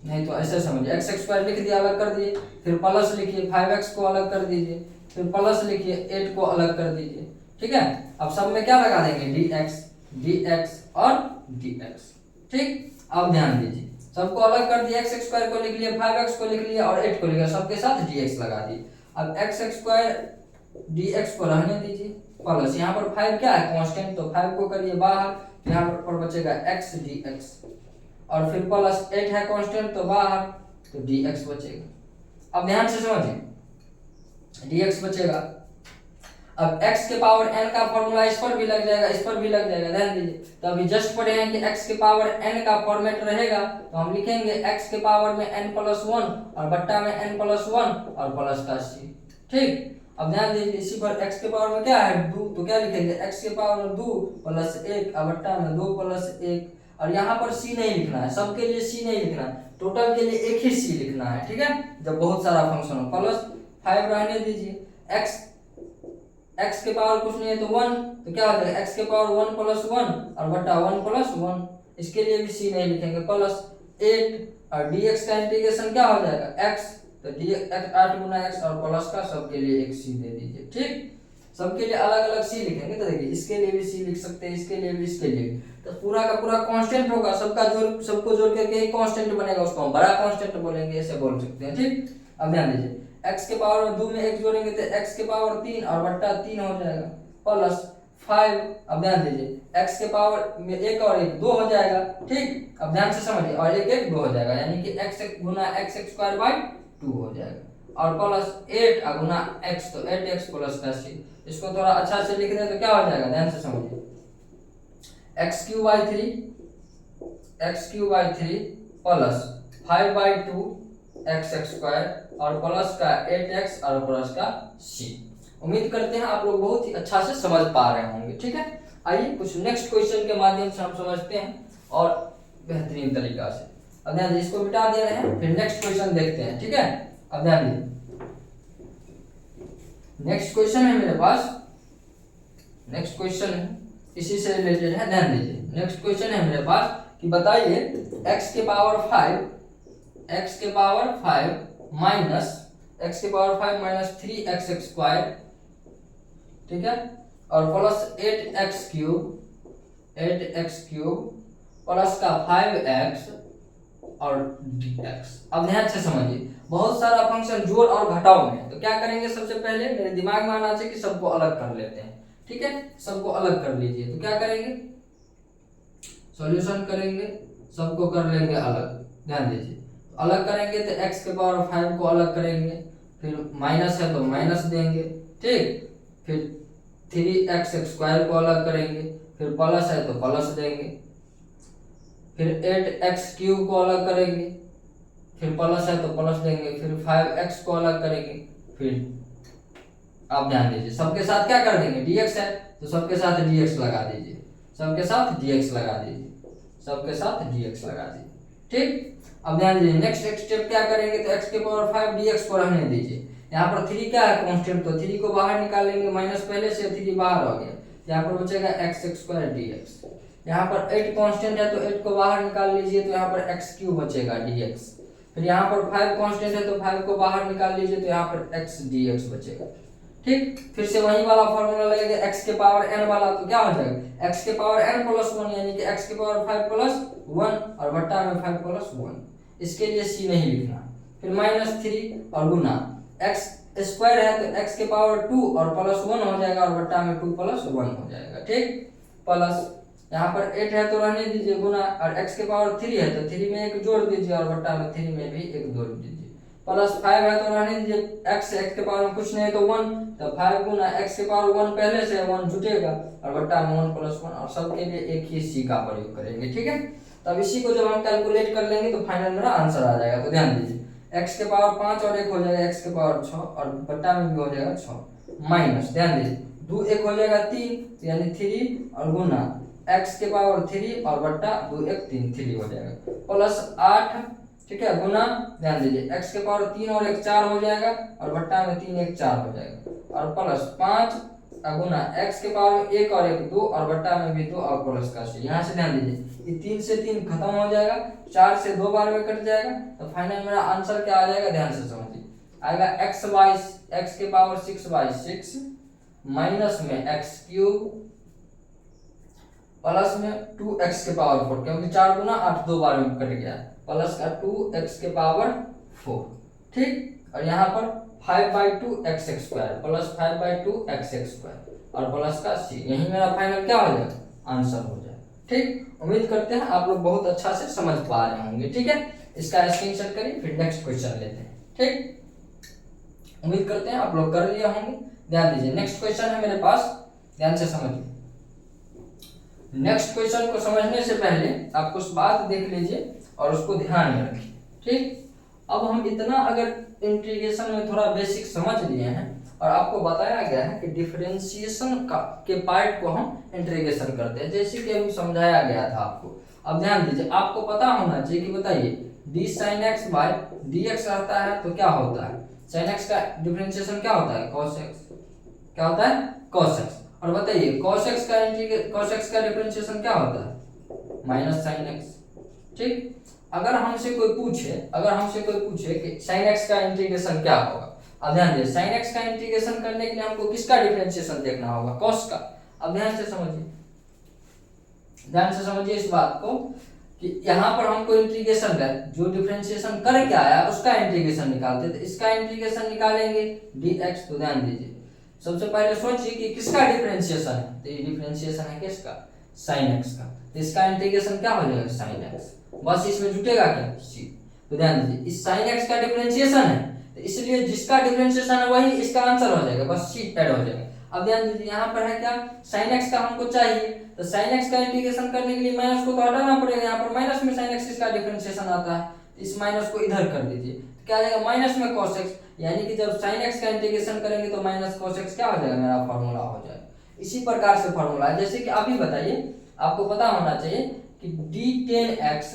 नहीं तो ऐसे समझिए x² लिख दिया अलग कर दिए, फिर प्लस लिखिए 5x को अलग कर दीजिए, फिर प्लस लिखिए 8 को अलग कर दीजिए, ठीक है। अब सब में क्या लगा देंगे dx और dx, ठीक। अब ध्यान दीजिए सबको अलग कर दिया, x² को लिख लिया, 5x को लिख लिया और 8 को लिख लिया, सबके साथ dx लगा दिए। अब x² dx को रहने दीजिए, प्लस यहाँ पर 5 क्या है कांस्टेंट, तो 5 को करिए बाहर, यहाँ पर बचेगा x dx, और फिर प्लस 8 है कांस्टेंट तो बाहर, तो dx बचेगा। अब ध्यान से समझिए dx बचेगा। अब x के पावर n का फॉर्मूला इस पर भी लग जाएगा, इस पर भी लग जाएगा, ध्यान दीजिए। तो अभी जस्ट पढ़े हैं कि x के पावर n का फॉर्मेट रहेगा, तो हम लिखेंगे x के पावर में n + 1 और बट्टा में n + 1 और प्लस का c, ठीक। अब ध्यान दीजिए इसी पर x के पावर में क्या है 2, तो क्या लिखेंगे x के पावर में 2 + 1 और बट्टा में 2 + 1, और यहाँ पर c नहीं लिखना है, सबके लिए c नहीं लिखना है, टोटल के लिए एक ही c लिखना है, ठीक है। जब बहुत सारा फंक्शन हो, प्लस 5 रहने दीजिए, x के पावर कुछ नहीं है तो 1, तो क्या हो जाएगा x के पावर 1 + 1 और बट्टा 1 + 1, इसके लिए भी c नहीं लिखेंगे, प्लस 8, और dx का इंटीग्रेशन क्या हो जाएगा x, तो dx 8 गुना x और प्लस का सबके लिए एक c दे दीजिए, ठीक। सबके लिए अलग अलग c लिखेंगे, तो देखिए इसके लिए भी c लिख सकते हैं, इसके लिए भी, इसके लिए भी, तो पूरा का पूरा कांस्टेंट होगा, सबको जोड़ करके एक कांस्टेंट बनेगा, उसको हम बड़ा कांस्टेंट बोलेंगे, ऐसे बोल सकते हैं, ठीक। अब ध्यान दीजिए x के पावर में 2 में 1 जोड़ेंगे तो x के पावर 3 और बट्टा 3 हो जाएगा प्लस 5। अब ध्यान दीजिए x के पावर में 1 और 1 2 हो जाएगा। ठीक, अब ध्यान से समझिए, और 1 1 2 हो जाएगा, यानी कि x गुना x² 2 हो जाएगा और प्लस 8 गुना x, तो 8x प्लस का c। इसको थोड़ा अच्छा से लिख दें तो क्या हो जाएगा, ध्यान से समझिए, x³ 3 प्लस 5/2 x² और प्लस का 8x और प्लस का c। उम्मीद करते हैं आप लोग बहुत ही अच्छा से समझ पा रहे होंगे। ठीक है, आइए कुछ नेक्स्ट क्वेश्चन के माध्यम से हम समझते हैं और बेहतरीन तरीका से। अब ध्यान दीजिए, इसको मिटा दे रहे हैं, फिर नेक्स्ट क्वेश्चन देखते हैं। ठीक है, अब ध्यान दीजिए, नेक्स्ट क्वेश्चन है मेरे पास, नेक्स्ट क्वेश्चन इसी से रिलेटेड है। ध्यान दीजिए, नेक्स्ट क्वेश्चन है मेरे पास कि बताइए x के पावर 5 माइनस 3x², ठीक है, और प्लस 8x³ प्लस का 5x और dx। अब ध्यान से समझिए, बहुत सारा फंक्शन जोड़ और घटाव में है, तो क्या करेंगे, सबसे पहले मेरे दिमाग में आना चाहिए कि सबको अलग कर लेते हैं। ठीक है, सबको अलग कर लीजिए, तो क्या करेंगे, सॉल्यूशन करेंगे, सबको कर लेंगे अलग। ध्यान दीजिए, अलग करेंगे तो x के पावर 5 को अलग करेंगे, फिर माइनस है तो माइनस देंगे। ठीक, फिर 3x² को अलग करेंगे, फिर प्लस है तो प्लस देंगे, फिर 8x³ को अलग करेंगे, फिर प्लस है तो प्लस देंगे, फिर 5x को अलग करेंगे, फिर आप ध्यान दीजिए सबके साथ क्या कर देंगे, dx है तो सबके साथ dx लगा दीजिए, सबके साथ dx लगा दीजिए, सबके साथ dx लगा दीजिए। ठीक, अब ध्यान दीजिए, नेक्स्ट स्टेप क्या करेंगे, तो x के पावर 5 dx को रहने दीजिए। यहाँ पर 3 क्या है, कांस्टेंट, तो 3 को बाहर निकाल लेंगे, माइनस पहले से 3 बाहर हो गया, यहाँ पर बचेगा x² dx। यहाँ पर 8 कांस्टेंट है तो 8 को बाहर निकाल लीजिए, तो यहाँ पर x³ बचेगा dx। फिर यहाँ पर 5 कांस्टेंट है तो 5 को बाहर निकाल लीजिए, तो यहाँ पर x dx बचेगा। ठीक, फिर से वही वाला फॉर्मूला लगेगा x के पावर n वाला, तो क्या हो जाएगा, x के पावर n प्लस 1, यानी कि x के पावर 5 प्लस 1 और बट्टा में 5 प्लस 1। इसके लिए c नहीं लिखना, फिर -3 और गुना x² है तो x के पावर 2 और प्लस 1 हो जाएगा और बट्टा में 2 प्लस 1 हो जाएगा। ठीक, प्लस यहाँ पर 8 है तो रहने दीजिए, गुना, और x के पावर 3 है तो 3 में 1 जोड़ दीजिए और बट्टा में 3 में भी 1 जोड़ दीजिए, प्लस 5 है तो रहने दीजिए, x के पावर में कुछ नहीं है तो 1, तो 5 गुना x के पावर 1 पहले से 1 जुटेगा और बट्टा में 1 प्लस 1, और सबके लिए एक ही c का प्रयोग करेंगे। ठीक है, तब इसी को जब हम कैलकुलेट कर लेंगे तो फाइनल मेरा आंसर आ जाएगा। तो ध्यान दीजिए, x के पावर 5 और 1 हो जाएगा x के पावर 6 और बट्टा में भी हो जाएगा 6, माइनस, ध्यान दीजिए 2 1 हो जाएगा 3, तो यानी 3 और गुना x के पावर 3 और बट्टा 2 1 3 हो जाएगा, प्लस 8, ठीक है, गुना, ध्यान दीजिए x के पावर 3 और 1 4 हो जाएगा और बट्टा में 3 1 4 हो जाएगा, और प्लस 5 गुना x के पावर 1 और 1 2 और बट्टा में भी 2 और प्लस का c। यहाँ से ध्यान दीजिए, ये 3 से 3 खत्म हो जाएगा, 4 से 2 बार में कट जाएगा, तो फाइनल मेरा आंसर क्या आ जाएगा, ध्यान से समझिए, आएगा x के पावर 6/6 माइनस में x³ प्लस में 2x के पावर 4, क्योंकि 4 गुना 8 2 बार में कट गया, प्लस का 2x के पावर 4। ठीक, और यहाँ पर 5/2 x² प्लस 5/2 x² और प्लस का c। यही मेरा फाइनल क्या हो जाएगा, आंसर हो जाएगा। ठीक, उम्मीद करते हैं आप लोग बहुत अच्छा से समझ पा रहे होंगे। ठीक है, इसका स्क्रीनशॉट करिए, फिर नेक्स्ट क्वेश्चन लेते हैं। ठीक, उम्मीद करते हैं आप लोग कर लिए होंगे। ध्यान दीजिए, नेक्स्ट क्वेश्चन है मेरे पास, ध्यान से समझिए। नेक्स्ट क्वेश्चन को समझने से पहले आप कुछ बात देख लीजिए और उसको ध्यान में रखिए। ठीक, अब हम इतना अगर इंटीग्रेशन में थोड़ा बेसिक समझ लिए हैं और आपको बताया गया है कि डिफरेंशिएशन के पार्ट को हम इंटीग्रेशन करते हैं, जैसे कि अभी समझाया गया था आपको। अब ध्यान दीजिए, आपको पता होना चाहिए कि बताइए d sin x by dx रहता है तो क्या होता है, sin x का डिफरेंशिएशन क्या होता है, cos x, क्या होता है, cos x। और बताइए cos x का डिफरेंशिएशन क्या होता है, माइनस sin x। ठीक, अगर हमसे कोई पूछे कि sin x का इंटीग्रेशन क्या होगा, अब ध्यान दीजिए, sin x का इंटीग्रेशन करने के लिए हमको किसका डिफरेंशिएशन देखना होगा, cos का। अब ध्यान से समझिए इस बात को कि यहाँ पर हमको इंटीग्रेशन का जो डिफरेंशिएशन कर क्या आया उसका इंटीग्रेशन निकालते, तो इसका इंटीग्रेशन निकालेंगे dx। तो ध्यान दीजिए सबसे पहले सोचिए कि किसका डिफरेंशिएशन है, तो ये डिफरेंशिएशन है किसका, sin x का, तो इसका इंटीग्रेशन क्या हो जाएगा sin x, बस इसमें जुटेगा क्या c। तो ध्यान दीजिए इस sin x का डिफरेंशिएशन है, तो इसलिए जिसका डिफरेंशिएशन है वही इसका आंसर हो जाएगा, बस c ऐड हो जाएगा। अब ध्यान दीजिए यहाँ पर है क्या, sin x का हमको चाहिए, तो sin x का इंटीग्रेशन करने के लिए माइनस को तो हटाना पड़ेगा, यहाँ पर माइनस में sin x का डिफरेंशिएशन आता है, इस माइनस को इधर कर दीजिए, तो क्या आ जाएगा माइनस में cos x, यानी कि जब sin x का इंटीग्रेशन करेंगे तो माइनस cos x क्या हो जाएगा, मेरा फॉर्मूला हो जाएगा। इसी प्रकार से फॉर्मूला है, जैसे कि आप ही बताइए, आपको पता होना चाहिए कि d10x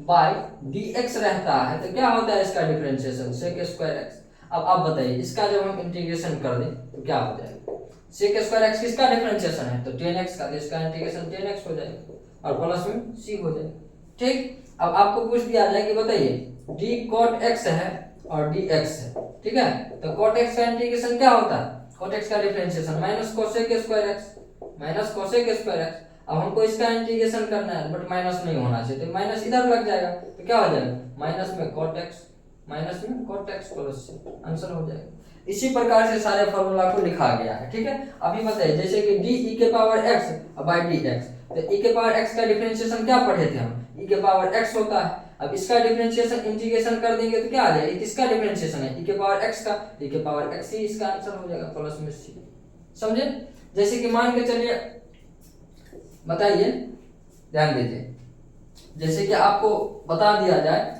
बाय dx रहता है, तो क्या होता है इसका डिफरेंशिएशन sec स्क्वायर x। अब आप बताइए इसका जब हम इंटीग्रेशन कर दें तो क्या हो जाएगा, sec स्क्वायर x किसका डिफरेंशिएशन है, तो 10x का, तो इसका इंटीग्रेशन 10x हो जाएगा और प्लस में c हो जाएगा। ठीक, अब आपको पूछ दिया जाए कि बताइए d cot x है और dx है, ठीक है, तो cot x का इंटीग्रेशन क्या होता है, cot x का differentiation minus cosec square x, minus cosec square x। अब हमको इसका इंटीग्रेशन करना है बट माइनस नहीं होना चाहिए, तो माइनस इधर लग जाएगा, तो क्या हो जाएगा माइनस में cot x, माइनस में cot x plus c, answer हो जाएगा। इसी प्रकार से सारे फॉर्मूला को लिखा गया है, ठीक है। अभी बताइए जैसे कि d e के पावर x बाय dx, तो e के पावर x का डिफरेंशिएशन क्या पढ़े थे हम, e के पावर x होता है। अब इसका डिफरेंशिएशन इंटीग्रेशन कर देंगे तो क्या आ जाएगा, किसका डिफरेंशिएशन है, e के पावर x का, e के पावर x ही इसका आंसर हो जाएगा प्लस में c, समझे। जैसे कि मान के चलिए, बताइए ध्यान दीजिए, जैसे कि आपको बता दिया जाए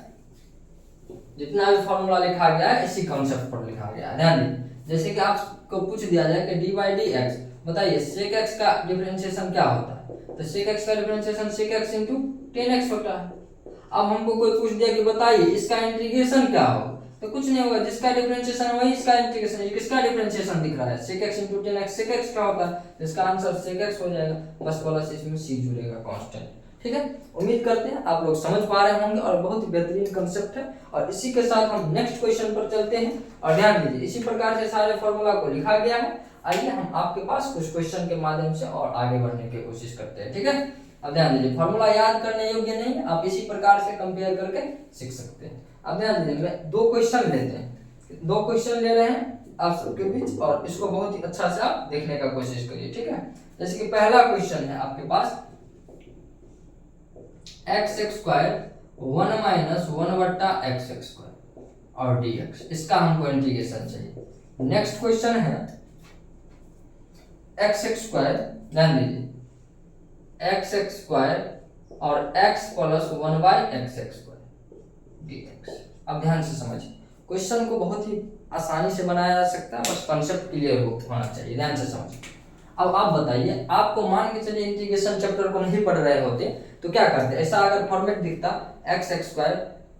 जितना भी फॉर्मूला लिखा गया है इसी कॉन्सेप्ट पर लिखा गया है, ध्यान दीजिए। जैसे कि आपको पूछ दिया जाए कि डी बाई डी एक्स, बताइए sec x का डिफरेंशिएशन क्या होता है, तो sec x का differentiation sec x into 10x होता है। अब हमको कोई पूछ दिया कि बताइए इसका इंटीग्रेशन क्या हो, तो कुछ नहीं होगा, जिसका डिफरेंशिएशन वही इसका इंटीग्रेशन है। किसका डिफरेंशिएशन दिख रहा है, sec x into 10x, sec x क्या होता है, तो इसका आंसर sec x हो जाएगा, बस प्लस इसमें c जुड़ेगा कांस्टेंट, ठीक है। उम्मीद करते हैं आप लोग समझ पा रहे होंगे और बहुत ही बेहतरीन कांसेप्ट है। और इसी के साथ हम नेक्स्ट क्वेश्चन पर चलते हैं, और ध्यान दीजिए इसी प्रकार से सारे फॉर्मूला को लिखा गया है। आइए हम आपके पास कुछ क्वेश्चन के माध्यम से और आगे बढ़ने की कोशिश करते हैं, ठीक है। अब ध्यान दीजिए फॉर्मूला याद करने योग्य नहीं, आप इसी प्रकार से कंपेयर करके सीख सकते हैं। अब ध्यान दीजिए मैं दो क्वेश्चन लेते हैं, दो क्वेश्चन ले रहे हैं आप सबके बीच, और इसको बहुत ही अच्छा से आप देखने का कोशिश करिए, ठीक है। जैसे कि पहला क्वेश्चन है आपके पास एक्स एक्स स्क्वायर 1 माइनस 1 बट्टा एक्स एक्स स्क्वायर और dx, इसका हमको इंटीग्रेशन चाहिए। नेक्स्ट क्वेश्चन है एक्स एक्स स्क्वायर, ध्यान दीजिए एक्स एक्स स्क्वायर और x plus 1 by x x square dx। अब ध्यान से समझिए, क्वेश्चन को बहुत ही आसानी से बनाया जा सकता है, बस कॉन्सेप्ट क्लियर होना चाहिए, ध्यान से समझिए। अब आप बताइए, आपको मान के चलिए इंटीग्रेशन चैप्टर को नहीं पढ़ रहे होते तो क्या करते, ऐसा अगर फॉर्मेट दिखता एक्स एक्स स्क्वायर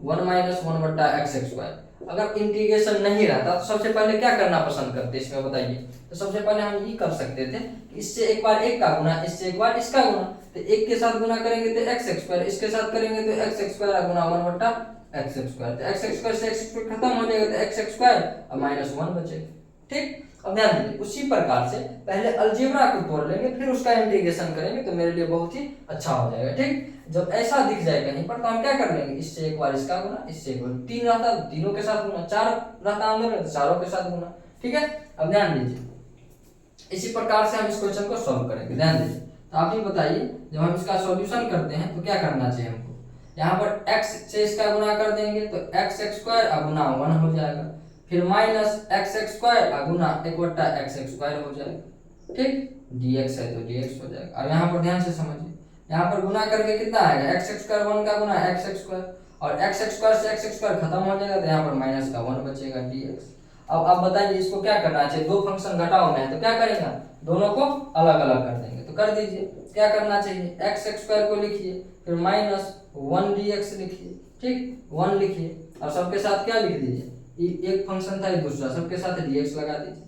1 माइनस 1 बट्टा एक्स एक्स स्क्वायर, अगर इंटीग्रेशन नहीं रहता तो सबसे पहले क्या करना पसंद करते इसमें बताइए। तो सबसे पहले हम ये कर सकते थे कि इससे एक बार एक का गुना, इससे एक बार इसका गुना, तो एक के साथ गुना करेंगे तो एक्स एक्स स्क्वायर, इसके साथ करेंगे तो एक्स एक्स स्क्वायर गुना 1 बट्टा एक्स एक्स स्क्वायर, तो एक्स एक्स स्क्वायर से एक्स स्क्वायर खत्म हो जाएगा, तो एक्स एक्स स्क्वायर और माइनस 1 बचेगा, ठीक। अब ध्यान दीजिए उसी प्रकार से पहले अलजेब्रा को तोड़ लेंगे फिर उसका इंटीग्रेशन करेंगे तो मेरे लिए बहुत ही अच्छा हो जाएगा, ठीक। जब ऐसा दिख जाए कहीं पर तो हम क्या कर लेंगे, इससे एक बार इसका गुना, इससे एक बार 3 रहता तो तीनों के साथ गुना, 4 रहता अंदर में तो चारों के साथ गुना, ठीक है। अब ध्यान दीजिए इसी प्रकार से हम इस क्वेश्चन को सॉल्व करेंगे, ध्यान दीजिए। तो आप ही बताइए जब हम इसका सॉल्यूशन करते हैं तो क्या करना चाहिए हमको, यहाँ पर x से इसका गुना कर देंगे तो एक्स एक्स स्क्वायर गुना 1 हो जाएगा, फिर माइनस एक्स एक्स स्क्वायर गुना 1 बट्टा एक्स एक्स स्क्वायर हो जाएगा, ठीक। dx है तो dx हो जाएगा। अब यहाँ पर ध्यान से समझिए, यहाँ पर गुना करके कितना आएगा, एक्स एक्स स्क्वायर 1 का गुना एक्स एक्स स्क्वायर, और एक्स एक्स स्क्वायर से एक्स एक्स स्क्वायर खत्म हो जाएगा तो यहाँ पर माइनस का 1 बचेगा dx। अब आप बताइए इसको क्या करना चाहिए, दो फंक्शन घटाओ में है तो क्या करेंगे, दोनों को अलग अलग कर देंगे, तो कर दीजिए। क्या करना चाहिए, एक्स एक्स स्क्वायर को लिखिए, फिर माइनस 1 dx लिखिए, ठीक, 1 लिखिए, और सबके साथ क्या लिख दीजिए, एक फंक्शन था दूसरा, सबके साथ dx लगा दीजिए,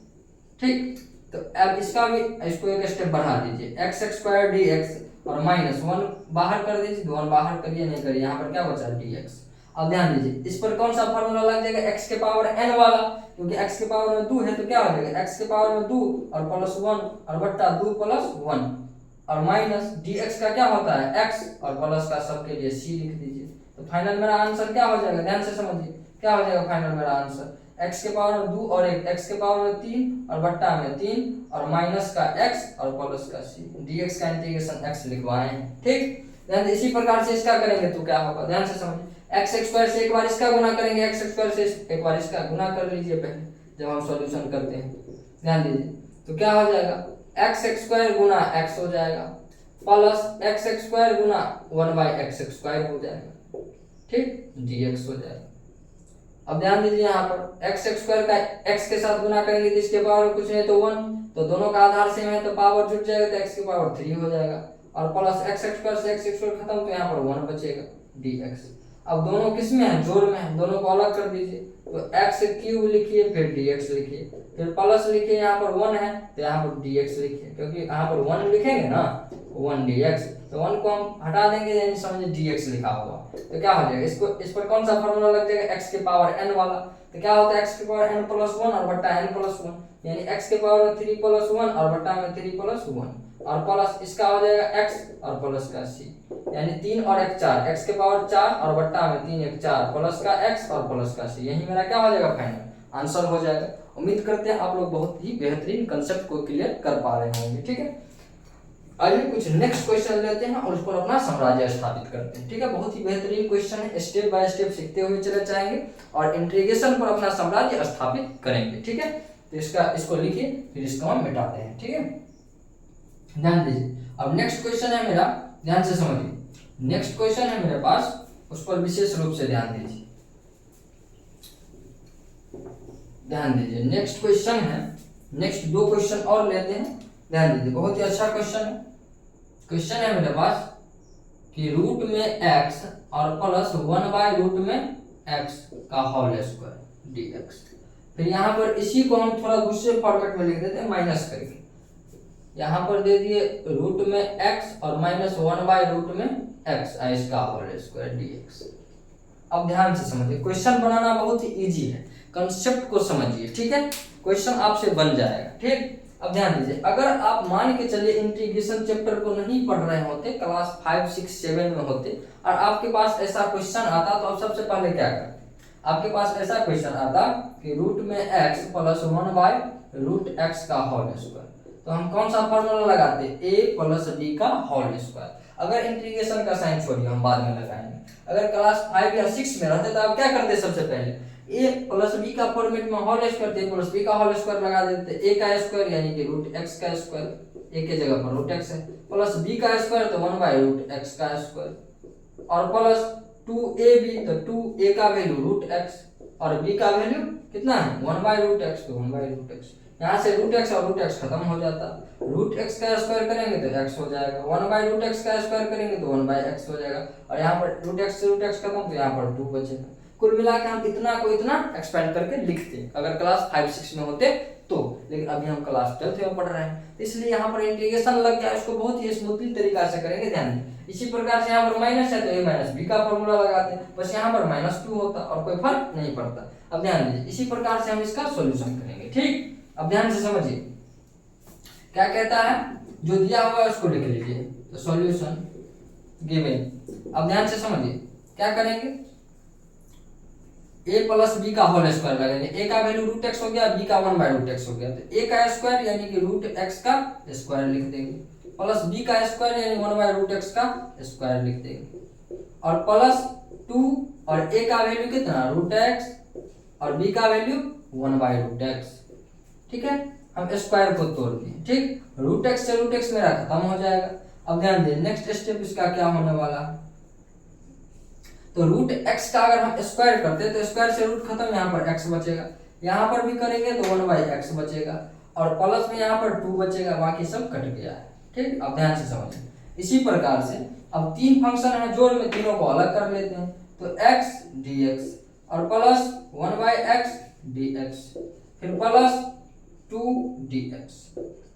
ठीक। तो अब इसका भी, इसको एक स्टेप बढ़ा दीजिए, एक्स एक्स स्क्वायर dx और माइनस 1 बाहर कर दीजिए, 1 बाहर करिए, नहीं करिए, यहाँ पर क्या बचा dx। अब ध्यान दीजिए इस पर कौन सा फार्मूला लग जाएगा, x के पावर n वाला, क्योंकि x के पावर में 2 है तो क्या हो जाएगा x के पावर में 2 और प्लस 1 और बट्टा 2 प्लस 1, और माइनस dx का क्या होता है x और प्लस का सबके लिए c लिख दीजिए। तो फाइनल मेरा आंसर क्या हो जाएगा, ध्यान से समझिए क्या हो जाएगा फाइनल मेरा आंसर, x के पावर 2 और 1, x के पावर 3 और बट्टा में 3 और माइनस का x और प्लस का c, dx का इंटीग्रेशन x लिखवाए हैं। ठीक, ध्यान इसी प्रकार से इसका करेंगे तो क्या होगा, ध्यान से समझिए, एक्स स्क्वायर से एक बार इसका गुना करेंगे, एक्स स्क्वायर से एक बार इसका गुना कर लीजिए पहले जब हम सॉल्यूशन करते हैं, ध्यान दीजिए। तो क्या हो जाएगा, एक्स स्क्वायर गुना एक्स हो जाएगा प्लस एक्स स्क्वायर गुना 1/x स्क्वायर हो जाएगा। ठीक, dx हो जाएगा। अब ध्यान दीजिए यहाँ पर एक्स स्क्वायर का x के साथ गुना करेंगे तो इसके पावर कुछ नहीं तो 1, तो दोनों का आधार सेम है तो पावर जुट जाएगा तो x की पावर 3 हो जाएगा और प्लस एक्स स्क्वायर से एक्स स्क्वायर खत्म तो यहाँ पर 1 बचेगा dx। अब दोनों किस में है, जोड़ में है, दोनों को अलग कर दीजिए तो x क्यूब लिखिए फिर dx लिखिए, फिर प्लस लिखिए, यहाँ पर 1 है तो यहाँ पर dx लिखिए, क्योंकि यहाँ पर 1 लिखेंगे ना 1 dx, तो 1 को हम हटा देंगे यानी समझिए dx लिखा हुआ, तो क्या हो जाएगा, इसको इस पर कौन सा फार्मूला लग जाएगा, x के पावर n वाला, तो क्या होता है x के पावर n प्लस 1 और बट्टा n प्लस 1 यानी x के पावर 3 प्लस 1 और बट्टा में 3 प्लस 1 और प्लस इसका हो जाएगा x और प्लस का c यानी 3 और 1 4, x के पावर 4 और बट्टा में 3 1 4 प्लस का x और प्लस का c, यही मेरा क्या हो जाएगा फाइनल आंसर हो जाएगा। उम्मीद करते हैं आप लोग बहुत ही बेहतरीन कंसेप्ट को क्लियर कर पा रहे होंगे। ठीक है, आइए कुछ नेक्स्ट क्वेश्चन लेते हैं और उस पर अपना साम्राज्य स्थापित करते हैं। ठीक है, बहुत ही बेहतरीन क्वेश्चन है, स्टेप बाय स्टेप सीखते हुए चले जाएंगे और इंटीग्रेशन पर अपना साम्राज्य स्थापित करेंगे। ठीक है, तो इसको लिखिए फिर इसको हम मिटाते हैं। ठीक है, ध्यान दीजिए। अब नेक्स्ट क्वेश्चन है मेरा, ध्यान से समझिए, नेक्स्ट क्वेश्चन है मेरे पास, उस पर विशेष रूप से ध्यान दीजिए, ध्यान दीजिए। नेक्स्ट क्वेश्चन है, नेक्स्ट 2 क्वेश्चन और लेते हैं, ध्यान दीजिए, बहुत ही अच्छा क्वेश्चन है। क्वेश्चन है मेरे पास कि रूट में x और प्लस 1/रूट में x का होल स्क्वायर dx, फिर यहाँ पर इसी को हम थोड़ा दूसरे फॉर्मेट में लिख देते हैं माइनस करके, यहाँ पर दे दिए रूट में x और माइनस 1/रूट में x इसका होल स्क्वायर dx। अब ध्यान से समझिए, क्वेश्चन बनाना बहुत ही इजी है, कंसेप्ट को समझिए। ठीक है, क्वेश्चन आपसे बन जाएगा। ठीक, अब ध्यान दीजिए, अगर आप मान के चलिए इंटीग्रेशन चैप्टर को नहीं पढ़ रहे होते, क्लास 5 6 7 में होते और आपके पास ऐसा क्वेश्चन आता तो आप सबसे पहले क्या करते, आपके पास ऐसा क्वेश्चन आता कि रूट में x प्लस 1/रूट x का होल स्क्वायर, तो हम कौन सा फॉर्मूला लगाते, a प्लस b का होल स्क्वायर। अगर इंटीग्रेशन का साइन छोड़िए, हम बाद में लगाएंगे। अगर क्लास 5 या 6 में रहते तो आप क्या करते, सबसे पहले a प्लस b का फॉर्मेट में whole square, a plus b का होल स्क्वायर लगा देते, a का स्क्वायर यानी कि रूट x का स्क्वायर, a के जगह पर रूट x है, प्लस b का स्क्वायर तो 1/रूट x का स्क्वायर और प्लस 2ab तो 2a का वैल्यू रूट x और b का वैल्यू कितना है 1/रूट x, तो 1/रूट x, यहाँ से रूट x और रूट x खत्म हो जाता, रूट x का स्क्वायर करेंगे तो x हो जाएगा, 1/रूट x का स्क्वायर करेंगे तो 1/x हो जाएगा और यहाँ पर रूट x से रूट x खत्म तो यहाँ पर 2 बचेगा। कुल मिला के हम इतना को इतना एक्सपेंड करके लिखते अगर क्लास 5 6 में होते तो, लेकिन अभी हम क्लास 12 में पढ़ रहे हैं, इसलिए यहाँ पर इंटीग्रेशन लग गया, इसको बहुत ही स्मूथली तरीका से करेंगे। ध्यान दें, इसी प्रकार से यहाँ पर माइनस है तो a माइनस b का फॉर्मूला लगाते हैं, बस यहाँ पर -2 होता और कोई फर्क नहीं पड़ता। अब ध्यान दीजिए, इसी प्रकार से हम इसका सॉल्यूशन करेंगे। ठीक, अब ध्यान से समझिए क्या कहता है, जो दिया हुआ है उसको लिख लीजिए, तो सॉल्यूशन गिवन। अब ध्यान से समझिए क्या करेंगे, a प्लस b का होल स्क्वायर लगाएंगे, a का वैल्यू रूट x हो गया, b का 1/रूट x हो गया, तो a का स्क्वायर यानी कि रूट x का स्क्वायर लिख देंगे प्लस b का स्क्वायर यानी 1/रूट x का स्क्वायर लिख देंगे और प्लस 2 और a का वैल्यू कितना रूट x और b का वैल्यू 1/रूट x। ठीक है, हम स्क्वायर को तोड़ दिए। ठीक, रूट x से रूट x मेरा खत्म हो जाएगा। अब ध्यान दें, नेक्स्ट स्टेप इसका क्या होने वाला है, तो रूट x का अगर हम स्क्वायर करते तो स्क्वायर से रूट खत्म, यहाँ पर x बचेगा, यहाँ पर भी करेंगे तो 1/x बचेगा और प्लस में यहाँ पर 2 बचेगा, बाकी सब कट गया है। ठीक, अब ध्यान से समझिए, इसी प्रकार से अब 3 फंक्शन है जोड़ में, तीनों को अलग कर लेते हैं, तो x dx और प्लस 1/x dx फिर प्लस 2 dx।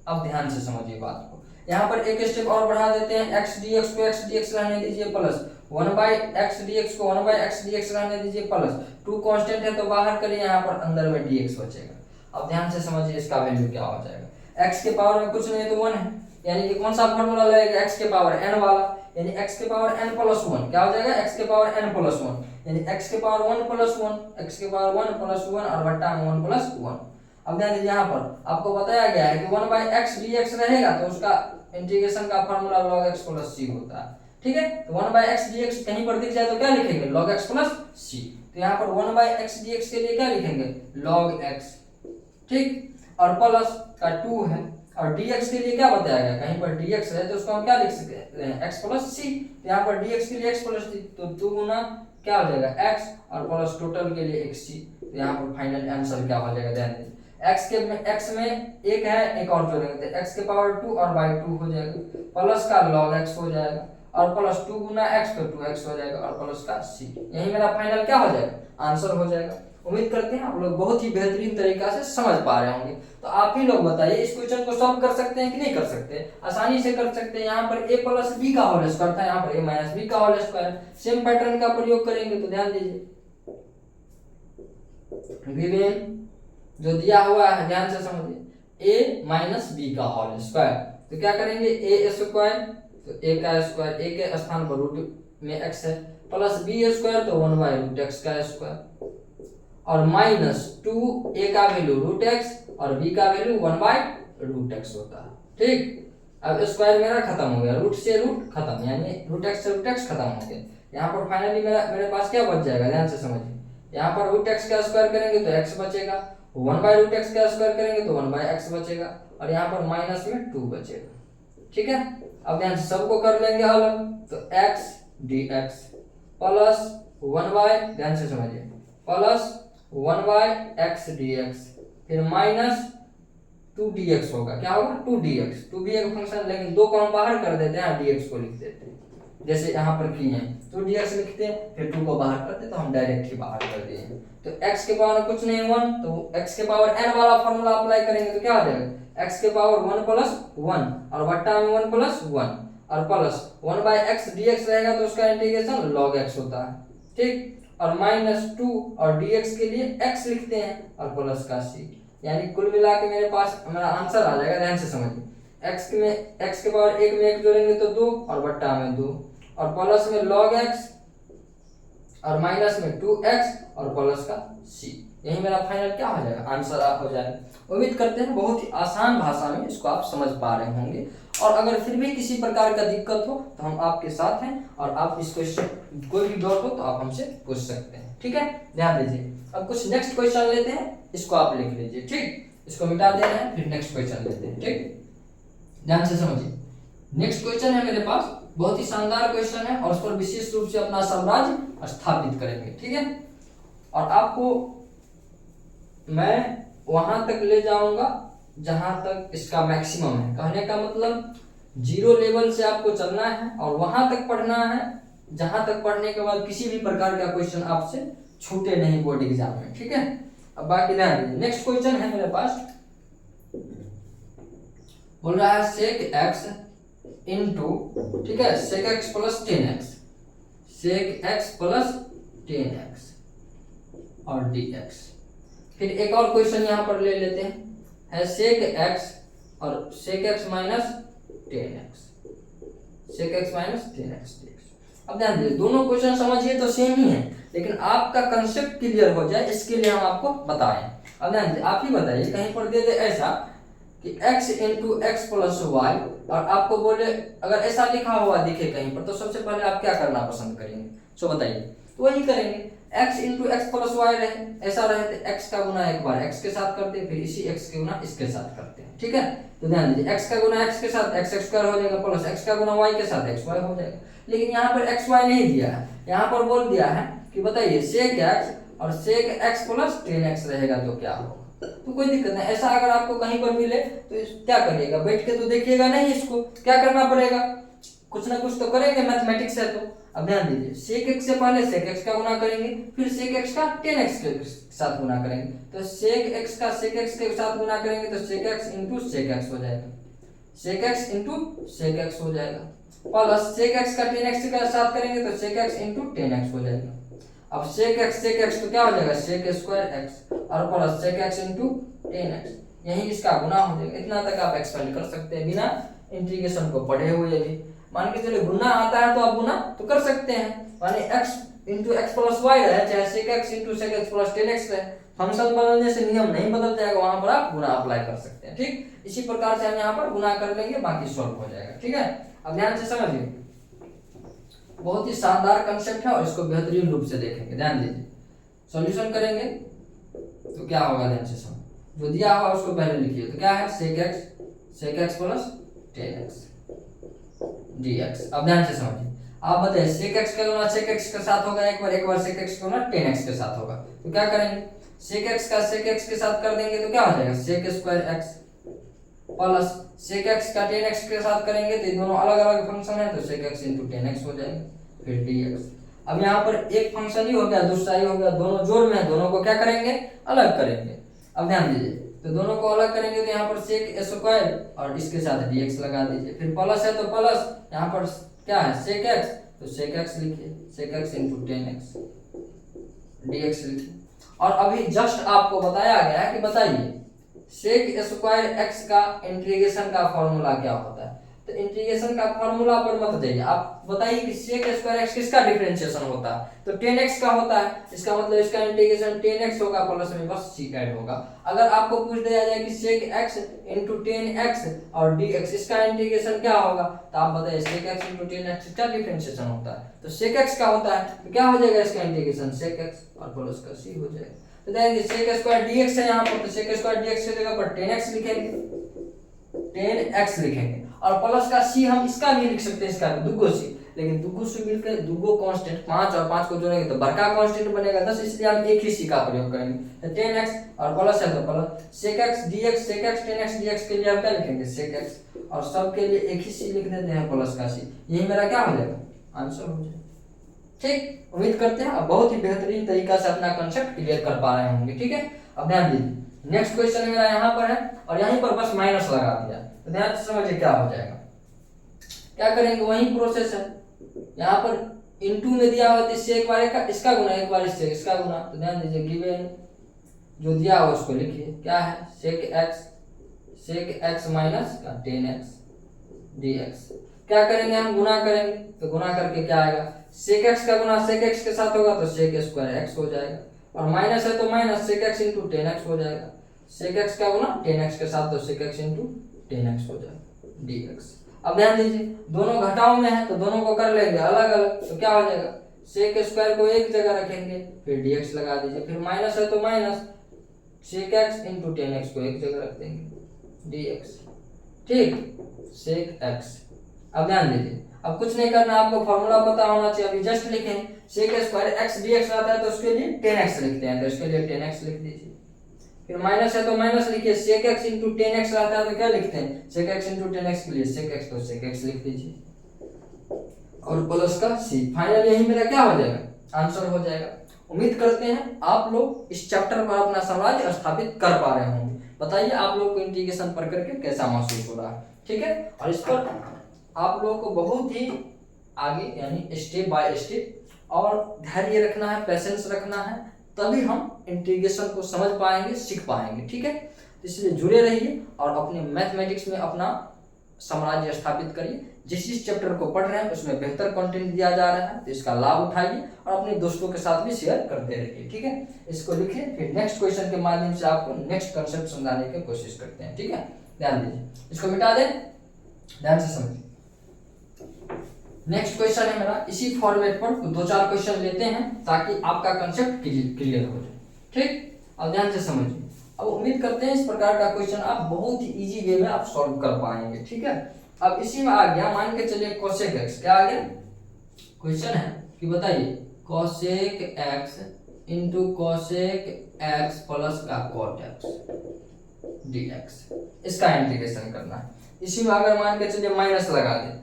अब ध्यान से समझिए बात को, यहाँ पर एक स्टेप और बढ़ा देते हैं, x dx को x dx रहने दीजिए प्लस 1/x dx को 1/x dx रहने दीजिए प्लस 2 कांस्टेंट है तो बाहर करिए, यहाँ पर अंदर में dx बचेगा। अब ध्यान से समझिए इसका वैल्यू क्या हो जाएगा, x के पावर में कुछ नहीं तो 1 है यानी कि कौन सा फॉर्मूला लगेगा, एक्स के पावर एन वाला, यानी एक्स के पावर एन प्लस वन क्या हो जाएगा, एक्स के पावर एन प्लस वन, यानी एक्स के power one plus one, x के पावर वन प्लस वन और बट्टा में वन प्लस वन। अब ध्यान दीजिए यहाँ पर आपको बताया गया है कि one by x D x रहेगा तो उसका इंटीग्रेशन का फॉर्मूला log x प्लस सी होता है, ठीक है। तो one by x D x कहीं पर दिख जाए तो क्या लिखेंगे, log x प्लस सी। तो यहाँ पर one by x D x के लिए क्या लिखेंगे, log x, ठीक, और प्लस का 2 है, और dx के लिए क्या बताया गया, कहीं पर dx है तो उसको हम क्या लिख सकते हैं, x प्लस सी। यहाँ पर dx के लिए x प्लस सी, तो 2 गुना क्या हो जाएगा x और प्लस टोटल के लिए xc। तो यहाँ पर फाइनल आंसर क्या हो जाएगा, ध्यान दीजिए x में एक है, एक और जोड़ेंगे तो x के पावर 2 और बाई 2 हो जाएगा, प्लस का log x हो जाएगा और प्लस 2 गुना x तो 2x हो जाएगा और प्लस का c। यही मेरा फाइनल क्या हो जाएगा, आंसर हो जाएगा। उम्मीद करते हैं आप लोग बहुत ही बेहतरीन तरीका से समझ पा रहे होंगे। तो आप ही लोग बताइए इस क्वेश्चन को सॉल्व कर सकते हैं कि नहीं कर सकते, आसानी से कर सकते हैं। यहाँ पर a प्लस बी का होल स्क्वायर था, यहाँ पर a माइनस बी का होल स्क्वायर, सेम पैटर्न का प्रयोग करेंगे। तो ध्यान दीजिए गिवन जो दिया हुआ है ध्यान से समझिए, a माइनस बी का होल स्क्वायर, तो क्या करेंगे a स्क्वायर, तो a का स्क्वायर, a के स्थान पर रूट में x है, प्लस b स्क्वायर तो 1 बाई रूट x का स्क्वायर, और माइनस 2 a का वैल्यू रूट x और b का वैल्यू 1 बाई रूट x होता है, ठीक। अब स्क्वायर मेरा खत्म हो गया, रूट से रूट खत्म, यानी रूट x से रूट x खत्म हो गया। यहाँ पर फाइनली मेरे पास क्या बच जाएगा, ध्यान से समझिए, यहाँ पर रूट x का स्क्वायर करेंगे तो x बचेगा, 1 बाई रूट एक्स का स्क्वायर करेंगे तो 1 बाई एक्स बचेगा, और यहाँ पर माइनस में 2 बचेगा, ठीक है। अब ध्यान से सबको कर लेंगे अलग, तो x dx प्लस 1 बाई, ध्यान से समझिए, प्लस 1 बाई एक्स dx, फिर माइनस 2 dx होगा, क्या होगा 2 dx, 2 भी एक फंक्शन, लेकिन 2 को हम बाहर कर देते हैं, dx को लिख देते हैं जैसे यहाँ पर किए हैं, तो dx लिखते हैं, फिर 2 को बाहर करते तो हम डायरेक्ट ही बाहर कर दिए। तो x के पावर कुछ नहीं 1, तो x के पावर n वाला फॉर्मूला अप्लाई करेंगे तो क्या हो जाएगा, x के पावर 1 प्लस 1 और बट्टा में 1 प्लस 1 और प्लस 1 बाई एक्स dx रहेगा तो उसका इंटीग्रेशन log x होता है, ठीक, और माइनस 2 और dx के लिए x लिखते हैं और प्लस का c, यानी कुल मिला के मेरे पास मेरा आंसर आ जाएगा। ध्यान से समझिए, x के पावर 1 में 1 जोड़ेंगे तो 2 और बट्टा में 2 और प्लस में log x और माइनस में 2x और प्लस का c। यही मेरा फाइनल क्या हो जाएगा, आंसर हो जाएगा। उम्मीद करते हैं बहुत ही आसान भाषा में इसको आप समझ पा रहे होंगे, और अगर फिर भी किसी प्रकार का दिक्कत हो तो हम आपके साथ हैं, और आप इस क्वेश्चन कोई भी डाउट हो तो आप हमसे पूछ सकते हैं, ठीक है। ध्यान दीजिए अब कुछ नेक्स्ट क्वेश्चन लेते हैं, इसको आप लिख लीजिए, ठीक, इसको मिटा देना है, फिर नेक्स्ट क्वेश्चन लेते हैं, ठीक। ध्यान से समझिए, नेक्स्ट क्वेश्चन है मेरे पास, बहुत ही शानदार क्वेश्चन है, और उस पर विशेष रूप से अपना साम्राज्य स्थापित करेंगे, ठीक है। और आपको मैं वहां तक ले जाऊंगा जहां तक इसका मैक्सिमम है, कहने का मतलब 0 लेवल से आपको चलना है और वहां तक पढ़ना है जहां तक पढ़ने के बाद किसी भी प्रकार का क्वेश्चन आपसे छूटे नहीं बोर्ड एग्जाम में, ठीक है। अब बाकी ध्यान दीजिए, नेक्स्ट क्वेश्चन है मेरे पास, बोल रहा है sec x इंटू, ठीक है, sec x plus 10x, sec x plus 10x और dx। फिर एक और क्वेश्चन यहाँ पर ले लेते हैं, है sec x और sec x minus 10x, sec x minus 10x dx। अब ध्यान दीजिए, दोनों क्वेश्चन समझिए तो सेम ही है, लेकिन आपका कंसेप्ट क्लियर हो जाए इसके लिए हम आपको बताएं। अब ध्यान दीजिए, आप ही बताइए, कहीं पर दे दे ऐसा कि x into x plus y, और आपको बोले अगर ऐसा लिखा हुआ दिखे कहीं पर, तो सबसे पहले आप क्या करना पसंद करेंगे, सो बताइए। तो वही करेंगे, x into x plus y रहे, ऐसा रहे तो x का गुना एक बार x के साथ करते हैं, फिर इसी x के गुना इसके साथ करते हैं, ठीक है। तो ध्यान दीजिए, x का गुना x के साथ x स्क्वायर हो जाएगा, प्लस x का गुना y के साथ x y हो जाएगा। लेकिन यहाँ पर x y नहीं दिया है, यहाँ पर बोल दिया है कि बताइए sec x और sec x प्लस 10x रहेगा तो क्या होगा। तो कोई दिक्कत नहीं, ऐसा अगर आपको कहीं पर मिले तो क्या करिएगा, बैठ के तो देखिएगा नहीं, इसको क्या करना पड़ेगा, कुछ ना कुछ तो करेंगे, मैथमेटिक्स है तो। अब ध्यान दीजिए, sec x से पहले sec x का गुना करेंगे, फिर sec x का 10x के साथ गुना करेंगे, तो sec x का sec x के साथ गुना करेंगे तो sec x into sec x हो जाएगा, sec x into sec x हो जाएगा, प्लस sec x का 10x के साथ करेंगे तो sec x इंटू 10x हो जाएगा। अब sec x तो क्या हो जाएगा, sec स्क्वायर x और plus sec x into 10x, यही इसका गुना हो जाएगा। इतना तक आप एक्सपेंड कर सकते हैं बिना इंटीग्रेशन को पढ़े हुए भी। मान के चलिए गुना आता है तो आप गुना तो कर सकते हैं, माने x into x plus y रहे चाहे sec x into sec x plus tan x रहे, फंक्शन बदलने से नियम नहीं बदल जाएगा, वहां पर आप गुना अप्लाई कर सकते हैं। ठीक, इसी प्रकार से हम यहाँ पर गुना कर लेंगे, बाकी सॉल्व हो जाएगा। ठीक है, अब ध्यान से समझिए, बहुत ही शानदार कंसेप्ट है और इसको बेहतरीन रूप से देखेंगे। ध्यान दीजिए, सॉल्यूशन करेंगे तो क्या होगा, ध्यान से समझ, जो दिया हुआ उसको पहले लिखिए। तो क्या है, sec x plus tan x dx। अब ध्यान से समझिए, आप बताइए सेक एक्स का गुना सेक एक्स के साथ होगा एक बार सेक एक्स का गुना टेन एक्स के साथ होगा, तो क्या करेंगे, सेक एक्स का सेक एक्स के साथ कर देंगे तो क्या हो जाएगा, sec square x plus sec x का टेन एक्स के साथ करेंगे तो ये दोनों अलग अलग फंक्शन है, तो sec x into tan x हो जाएगा, फिर dx। अब यहाँ पर एक फंक्शन ही हो गया, दूसरा ही हो गया, दोनों जोड़ में है, दोनों को क्या करेंगे, अलग करेंगे। अब ध्यान दीजिए, तो दोनों को अलग करेंगे तो यहाँ पर सेक स्क्वायर और इसके साथ dx लगा दीजिए, फिर प्लस है तो प्लस, यहाँ पर क्या है सेक एक्स, तो सेक एक्स लिखिए, sec x into tan x dx लिखिए। और अभी जस्ट आपको बताया गया है कि बताइए सेक स्क्वायर एक्स का इंटीग्रेशन का फॉर्मूला क्या होता है, तो इंटीग्रेशन का फॉर्मूला पर मत जाइए, आप बताइए कि सेक स्क्वायर एक्स किसका डिफरेंशिएशन होता है, तो टेन एक्स का होता है, इसका मतलब इसका इंटीग्रेशन टेन एक्स होगा, प्लस में बस सी ऐड होगा। अगर आपको पूछ दिया जाए कि sec x into tan x और डी एक्स इसका इंटीग्रेशन क्या होगा, तो आप बताइए sec x into tan x का डिफरेंशिएशन होता है, तो सेक एक्स का होता है, तो क्या हो जाएगा इसका इंटीग्रेशन सेक एक्स और प्लस का सी हो जाएगा। तो देखिए सेक स्क्वायर dx है यहाँ पर, तो सेक स्क्वायर dx की जगह पर 10x लिखेंगे, 10x लिखेंगे, और प्लस का c हम इसका भी लिख सकते हैं, इसका भी दुगो c, लेकिन दुगो से मिलकर दुगो कांस्टेंट 5 और 5 को जोड़ेंगे तो बड़का कांस्टेंट बनेगा 10, इसलिए हम एक ही c का प्रयोग करेंगे, तो 10x और प्लस है तो प्लस सेक x dx, सेक x 10x dx के लिए हम क्या लिखेंगे सेक x, और सब के लिए एक ही c लिख देते हैं प्लस का c, यही मेरा क्या हो जाएगा, आंसर हो जाएगा। ठीक, उम्मीद करते हैं आप बहुत ही बेहतरीन तरीका से अपना कंसेप्ट क्लियर कर पा रहे होंगे। ठीक है, अब ध्यान दीजिए, नेक्स्ट क्वेश्चन मेरा यहाँ पर है और यहीं पर बस माइनस लगा दिया, तो ध्यान से समझिए क्या हो जाएगा, क्या करेंगे, वही प्रोसेस है, यहाँ पर इनटू में दिया हुआ इससे एक बार इसका गुना, एक बार इससे इसका गुना, तो ध्यान दीजिए गिवन जो दिया हुआ उसको लिखिए, क्या है सेक एक्स माइनस का टेन एक्स dx। क्या करेंगे हम, गुना करेंगे, तो गुना करके क्या आएगा, सेक एक्स का गुना सेक एक्स के साथ होगा तो सेक स्क्वायर एक्स हो जाएगा, और माइनस है तो minus sec x into tan x हो जाएगा, सेक एक्स का गुना टेन एक्स के साथ तो sec x into tan x हो जाएगा dx। अब ध्यान दीजिए, दोनों घटाओ में है तो दोनों को कर लेंगे अलग अलग, तो क्या हो जाएगा, सेक स्क्वायर को एक जगह रखेंगे, फिर dx लगा दीजिए, फिर माइनस है तो minus sec x into tan x को एक जगह रख देंगे dx। ठीक, सेक एक्स। अब ध्यान दीजिए, अब कुछ नहीं करना, आपको फॉर्मूला पता होना चाहिए, अभी जस्ट लिखें सेक स्क्वायर एक्स dx आता है तो उसके लिए 10x लिखते हैं, तो इसके लिए 10x लिख दीजिए, फिर माइनस है तो माइनस लिखिए, सेक x इंटू 10x आता है तो क्या लिखते हैं सेक x इंटू 10x के लिए सेक x, तो सेक x लिख दीजिए, और प्लस का c, फाइनल यही मेरा क्या हो जाएगा, आंसर हो जाएगा। उम्मीद करते हैं आप लोग इस चैप्टर पर अपना साम्राज्य स्थापित कर पा रहे होंगे। बताइए आप लोग को इंटीग्रेशन पर करके कैसा महसूस हो रहा है। ठीक है, और इस पर आप लोगों को बहुत ही आगे यानी स्टेप बाय स्टेप और धैर्य रखना है, पेशेंस रखना है, तभी हम इंटीग्रेशन को समझ पाएंगे, सीख पाएंगे। ठीक है, इसलिए जुड़े रहिए और अपने मैथमेटिक्स में अपना साम्राज्य स्थापित करिए। जिस चैप्टर को पढ़ रहे हैं उसमें बेहतर कंटेंट दिया जा रहा है, तो इसका लाभ उठाइए और अपने दोस्तों के साथ भी शेयर करते रहिए। ठीक है, इसको लिखिए, फिर नेक्स्ट क्वेश्चन के माध्यम से आपको नेक्स्ट कंसेप्ट समझाने की कोशिश करते हैं। ठीक है, ध्यान दीजिए, इसको मिटा दें, ध्यान से समझिए। नेक्स्ट क्वेश्चन है मेरा, इसी फॉर्मेट पर 2-4 क्वेश्चन लेते हैं ताकि आपका कंसेप्ट क्लियर हो जाए। ठीक, अब ध्यान से समझिए। अब उम्मीद करते हैं इस प्रकार का क्वेश्चन आप बहुत ही इजी वे में आप सॉल्व कर पाएंगे। ठीक है, अब इसी में आ गया, मान के चलिए कोसेक एक्स, क्या आ गया, क्वेश्चन है कि बताइए cosec x into cosec x plus का कॉट एक्स dx, इसका इंटीग्रेशन करना है। इसी में अगर मान के चलिए माइनस लगा दे,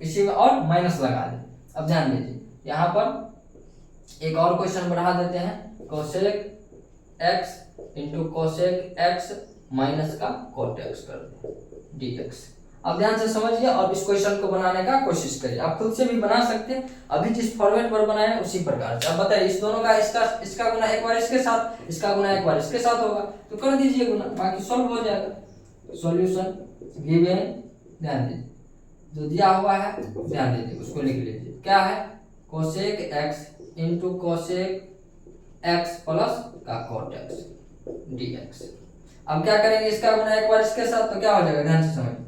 इसी में और माइनस लगा दे। अब ध्यान दीजिए, यहाँ पर एक और क्वेश्चन बढ़ा देते हैं, cosec x into cosec x minus का कॉट एक्स कर दे dx। अब ध्यान से समझिए और इस क्वेश्चन को बनाने का कोशिश करिए, आप खुद से भी बना सकते हैं, अभी जिस फॉर्मेट पर बनाए उसी प्रकार से। अब बताइए इस दोनों का इसका गुना एक बार इसके साथ, इसका गुना एक बार इसके साथ होगा, तो कर दीजिए गुना, बाकी सॉल्व हो जाएगा। सॉल्यूशन गिवन, ध्यान दीजिए जो दिया हुआ है ध्यान दीजिए, उसको लिख लीजिए। क्या है? Cosec x into cosec x plus का कॉट एक्स dx। अब क्या करेंगे, इसका गुना एक बार इसके साथ तो क्या हो जाएगा, ध्यान से समझिए।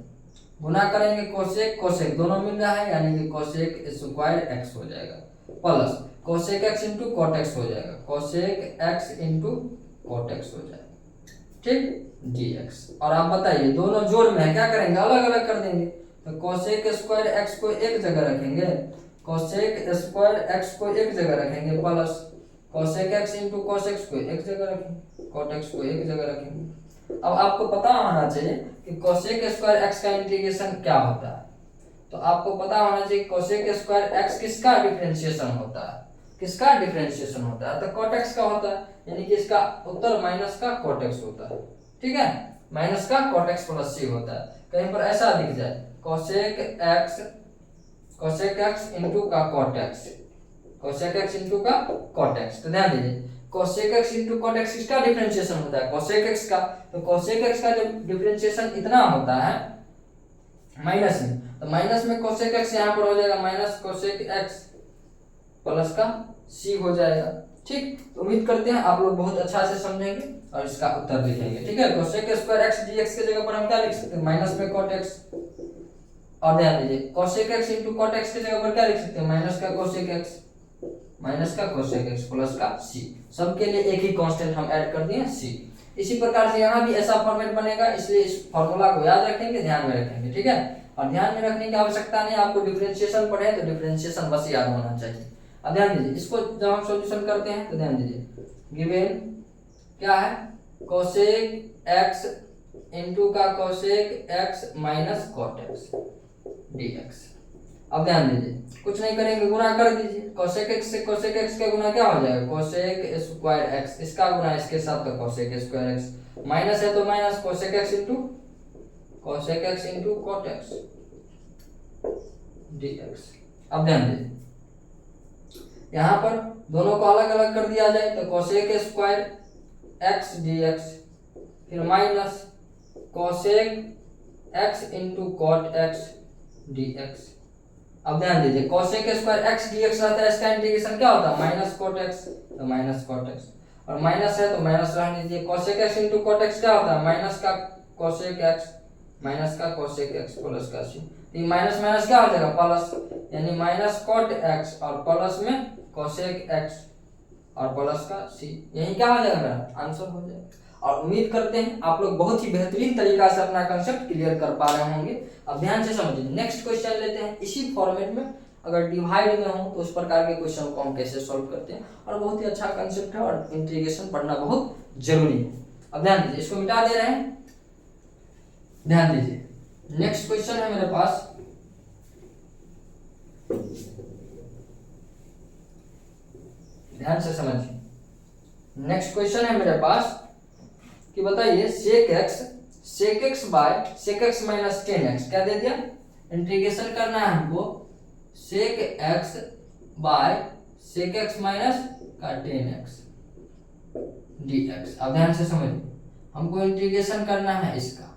गुना करेंगे कोसेक कोसेक दोनों मिल रहा है, यानी कि कोसेक स्क्वायर एक्स हो जाएगा plus cosec x into cot x हो जाएगा, cosec x into cot x हो जाएगा, ठीक, dx। और आप बताइए दोनों जोड़ में है, क्या करेंगे, अलग अलग कर देंगे। तो कोसेक स्क्वायर एक्स को एक जगह रखेंगे, कोसेक स्क्वायर एक्स को एक जगह रखेंगे plus cosec x into cos x को एक जगह रखेंगे, कॉट एक्स को एक जगह रखेंगे। अब आपको पता होना चाहिए कि कोसेक स्क्वायर एक्स का इंटीग्रेशन क्या होता है। तो आपको पता होना चाहिए कोसेक स्क्वायर एक्स किसका डिफरेंशिएशन होता है, किसका डिफरेंशिएशन होता है, तो कॉट एक्स का होता है, यानी कि इसका उत्तर माइनस का कॉट एक्स होता है, ठीक है, माइनस का कॉट एक्स प्लस सी होता है। कहीं पर ऐसा लिख जाए कोसेक एक्स इंटू का cot x, cosec x into का कॉट एक्स। तो ध्यान दीजिए cosec x into cot x किसका डिफरेंशिएशन होता है, कोसेक एक्स का। तो कोसेक एक्स का जब डिफरेंशिएशन इतना होता है माइनस में, तो माइनस में कोसेक एक्स यहाँ पर हो जाएगा माइनस कोसेक एक्स प्लस का सी हो जाएगा, ठीक। उम्मीद करते हैं आप लोग बहुत अच्छा से समझेंगे और इसका उत्तर लिखेंगे, ठीक है। कोसेक स्क्वायर एक्स डीएक्स की जगह पर हम क्या लिख सकते हैं, माइनस में कॉट एक्स। और ध्यान दीजिए cosec x into cot x की जगह पर क्या लिख सकते हैं, माइनस का कोसेक एक्स, माइनस का कोसेक एक्स प्लस का सी। सबके लिए एक ही कांस्टेंट हम ऐड कर दिए सी। इसी प्रकार से यहाँ भी ऐसा फॉर्मेट बनेगा, इसलिए इस फॉर्मूला को याद रखेंगे, ध्यान में रखेंगे, ठीक है। और ध्यान में रखने की आवश्यकता नहीं, आपको डिफरेंशिएशन पढ़े तो डिफरेंशिएशन बस याद होना चाहिए। अब ध्यान दीजिए इसको जब हम सॉल्यूशन करते हैं तो ध्यान दीजिए गिवन क्या है, कोसेक एक्स इंटू का cosec x minus cot x dx। अब ध्यान दीजिए कुछ नहीं करेंगे, गुना कर दीजिए। कोसेक एक्स से कोसेक एक्स का गुना क्या हो जाएगा, कोसेक स्क्वायर एक्स, इसका गुना इसके साथ तो कोसेक स्क्वायर एक्स, माइनस है तो minus cosec x into cot x dx। अब ध्यान दीजिए यहाँ पर दोनों को अलग अलग कर दिया जाए तो कोसेक स्क्वायर एक्स dx, फिर minus cosec x into cot x dx। अब ध्यान दीजिए कोसेक स्क्वायर एक्स dx रहता है, इसका इंटीग्रेशन क्या होता है, माइनस कॉट एक्स, तो माइनस कॉट एक्स, और माइनस है तो माइनस रहने दीजिए। Cosec x into cot x क्या होता है, माइनस का कोसेक एक्स, माइनस का कोसेक एक्स प्लस का सी। तो माइनस माइनस क्या हो जाएगा प्लस, यानी माइनस कॉट एक्स और प्लस में कोसेक एक्स और प्लस का सी, यही क्या हो जाएगा मेरा आंसर हो जाएगा। और उम्मीद करते हैं आप लोग बहुत ही बेहतरीन तरीका से अपना कंसेप्ट क्लियर कर पा रहे होंगे। अब ध्यान से समझिए नेक्स्ट क्वेश्चन लेते हैं इसी फॉर्मेट में, अगर डिवाइड में हो तो उस प्रकार के क्वेश्चन को हम कैसे सॉल्व करते हैं, और बहुत ही अच्छा कंसेप्ट है और इंटीग्रेशन पढ़ना बहुत जरूरी है। अब ध्यान दीजिए इसको मिटा दे रहे हैं, ध्यान दीजिए नेक्स्ट क्वेश्चन है मेरे पास, ध्यान से समझिए। नेक्स्ट क्वेश्चन है मेरे पास कि बताइए sec x by sec x minus 10x क्या दे दिया, इंटीग्रेशन करना है हमको sec x by sec x minus का 10x dx। अब ध्यान से समझिए हमको इंटीग्रेशन करना है इसका,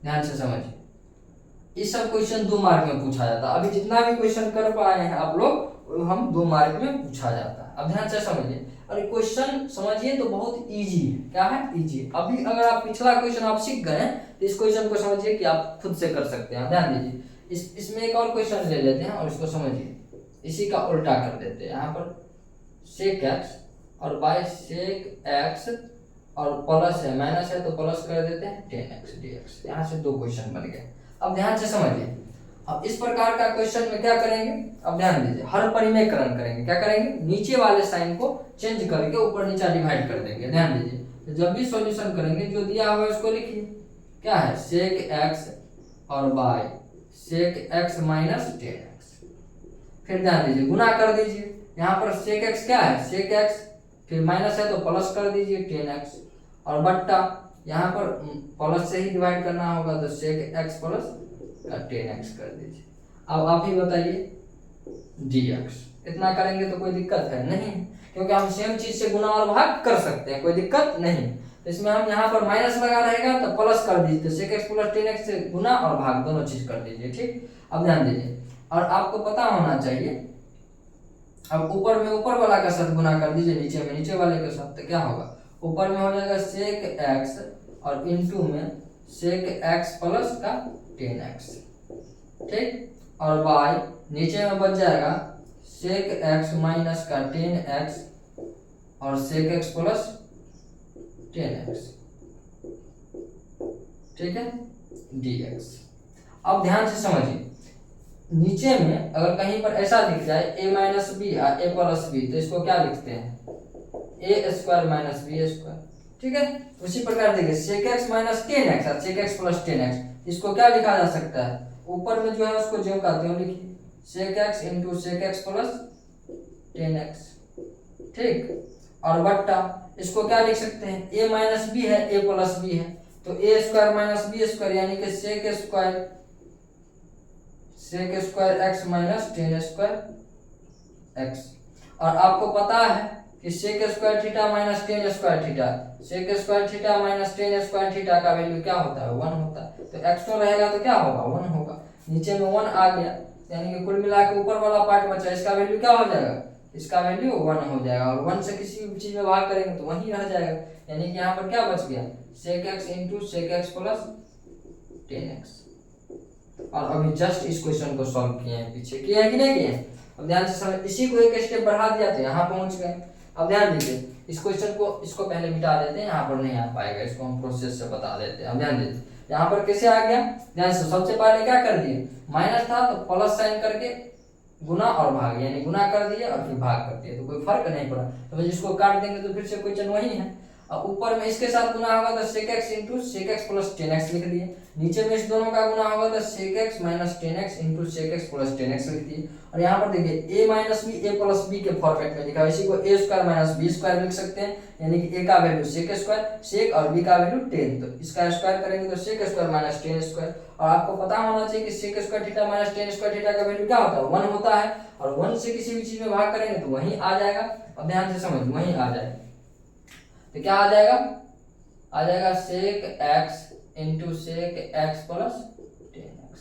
ध्यान से समझिए। इस सब क्वेश्चन 2 मार्क में पूछा जाता है, अभी जितना भी क्वेश्चन कर पाए हैं आप लोग हम 2 मार्क में पूछा जाता है। अब ध्यान से समझिए और क्वेश्चन समझिए तो बहुत इजी है, क्या है इजी। अभी अगर आप पिछला क्वेश्चन आप सीख गए तो इस क्वेश्चन को समझिए कि आप खुद से कर सकते हैं। ध्यान दीजिए इसमें एक और क्वेश्चन ले लेते हैं और इसको समझिए, इसी का उल्टा कर देते हैं। यहाँ पर सेक एक्स और बाय सेक एक्स और प्लस है माइनस है तो प्लस कर देते हैं 10x dx। यहाँ से 2 क्वेश्चन बन गए। अब ध्यान से समझिए, अब इस प्रकार का क्वेश्चन में क्या करेंगे, अब ध्यान दीजिए हर परिमेयकरण करेंगे, क्या करेंगे नीचे वाले साइन को चेंज करके ऊपर नीचा डिवाइड कर देंगे। ध्यान दीजिए तो जब भी सॉल्यूशन करेंगे जो दिया हुआ है उसको लिखिए, क्या है सेक एक्स और by sec x minus 10x। फिर ध्यान दीजिए गुना कर दीजिए, यहाँ पर सेक एक्स क्या है सेक एक्स, फिर माइनस है तो प्लस कर दीजिए 10x, और बट्टा यहाँ पर प्लस से ही डिवाइड करना होगा तो सेक एक्स प्लस 10x कर दीजिए। अब आप ही बताइए dx। इतना करेंगे तो कोई दिक्कत है नहीं, क्योंकि हम सेम चीज से गुना और भाग कर सकते हैं, कोई दिक्कत नहीं। तो इसमें हम यहाँ पर माइनस लगा रहेगा तो प्लस कर दीजिए, तो sec x प्लस 10x से गुना और भाग दोनों चीज कर दीजिए, ठीक। अब ध्यान दीजिए, और आपको पता होना चाहिए, अब ऊपर में ऊपर वाला का साथ गुना कर दीजिए, नीचे में नीचे वाले के साथ, तो क्या होगा, ऊपर में हो जाएगा सेक एक्स और इनटू में सेक एक्स प्लस का 10x, ठीक, और y नीचे में बच जाएगा सेक एक्स माइनस का 10x और सेक एक्स प्लस 10x, ठीक है, dx। अब ध्यान से समझिए, नीचे में अगर कहीं पर ऐसा दिख जाए a माइनस बी या a प्लस बी, तो इसको क्या लिखते हैं, a square minus b square, ठीक है। उसी प्रकार देखिए सेक एक्स माइनस 10x और सेक एक्स प्लस 10x, इसको क्या लिखा जा सकता है, ऊपर में जो है उसको जो कहते हो लिखिए sec x into sec x plus 10x, ठीक, और बट्टा इसको क्या लिख सकते हैं, a माइनस बी है a प्लस बी है, तो a square minus b square यानी कि sec square x minus 10 square x. और आपको पता है कि sec square theta minus 10 square theta, sec square theta minus 10 square theta का वैल्यू क्या होता है, 1 होता है, तो x तो रहेगा तो क्या होगा, 1 होगा, नीचे में 1 आ गया, यानी कि कुल मिला के ऊपर वाला पार्ट बचा, इसका वैल्यू क्या हो जाएगा, इसका वैल्यू 1 हो जाएगा, और 1 से किसी भी चीज में भाग करेंगे तो वही रह जाएगा, यानी कि यहाँ पर क्या बच गया, sec x into sec x plus 10x। और अभी जस्ट इस क्वेश्चन को सॉल्व किए हैं, पीछे किए हैं कि नहीं किए हैं, अब ध्यान से समझ, इसी को एक स्टेप बढ़ा दिया तो यहाँ पहुंच गए। अब ध्यान दीजिए, इस क्वेश्चन को इसको पहले मिटा देते हैं, यहाँ पर नहीं आ पाएगा, इसको हम प्रोसेस से बता देते हैं। अब ध्यान दीजिए यहाँ पर कैसे आ गया, ध्यान से, सबसे पहले क्या कर दिए, माइनस था तो प्लस साइन करके गुना और भाग, यानी गुना कर दिए और फिर भाग कर दिए, तो कोई फर्क नहीं पड़ा, तो जिसको काट देंगे तो फिर से क्वेश्चन वही है। अब ऊपर में इसके साथ गुना होगा तो sec x into sec x plus 10x लिख दिए, नीचे में इस दोनों का गुना होगा तो sec x minus 10x into sec x plus 10x लिख दिए, और यहाँ पर देखिए a minus b a plus b के फॉर्मेट में लिखा है, इसी को a square minus b square लिख सकते हैं, यानी कि a का वैल्यू सेक स्क्वायर, सेक और b का वैल्यू 10, तो इसका स्क्वायर करेंगे तो सेक स्क्वायर माइनस 10 स्क्वायर, और आपको पता होना चाहिए कि sec square theta minus 10 square theta का वैल्यू क्या होता है, 1 होता है, और 1 से किसी भी चीज में भाग करेंगे तो वही आ जाएगा। अब ध्यान से समझ, वही आ जाएगा, तो क्या आ जाएगा, आ जाएगा sec x into sec x plus 10x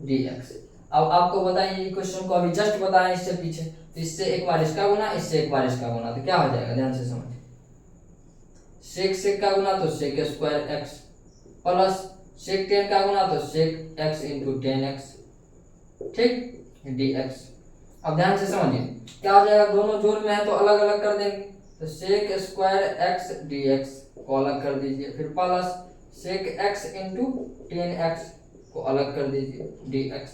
dx। अब आपको बताइए क्वेश्चन को अभी जस्ट बताया इससे पीछे, तो इससे एक बार इसका गुना, इससे एक बार इसका गुना, तो क्या हो जाएगा, ध्यान से समझ, सेक सेक का गुना तो sec square x plus sec 10 का गुना तो सेक एक्स इंटू 10x, ठीक, dx। अब ध्यान से समझिए क्या हो जाएगा, दोनों जोड़ में है तो अलग अलग कर देंगे, तो सेक स्क्वायर एक्स dx को अलग कर दीजिए, फिर plus sec x into 10x को अलग कर दीजिए dx,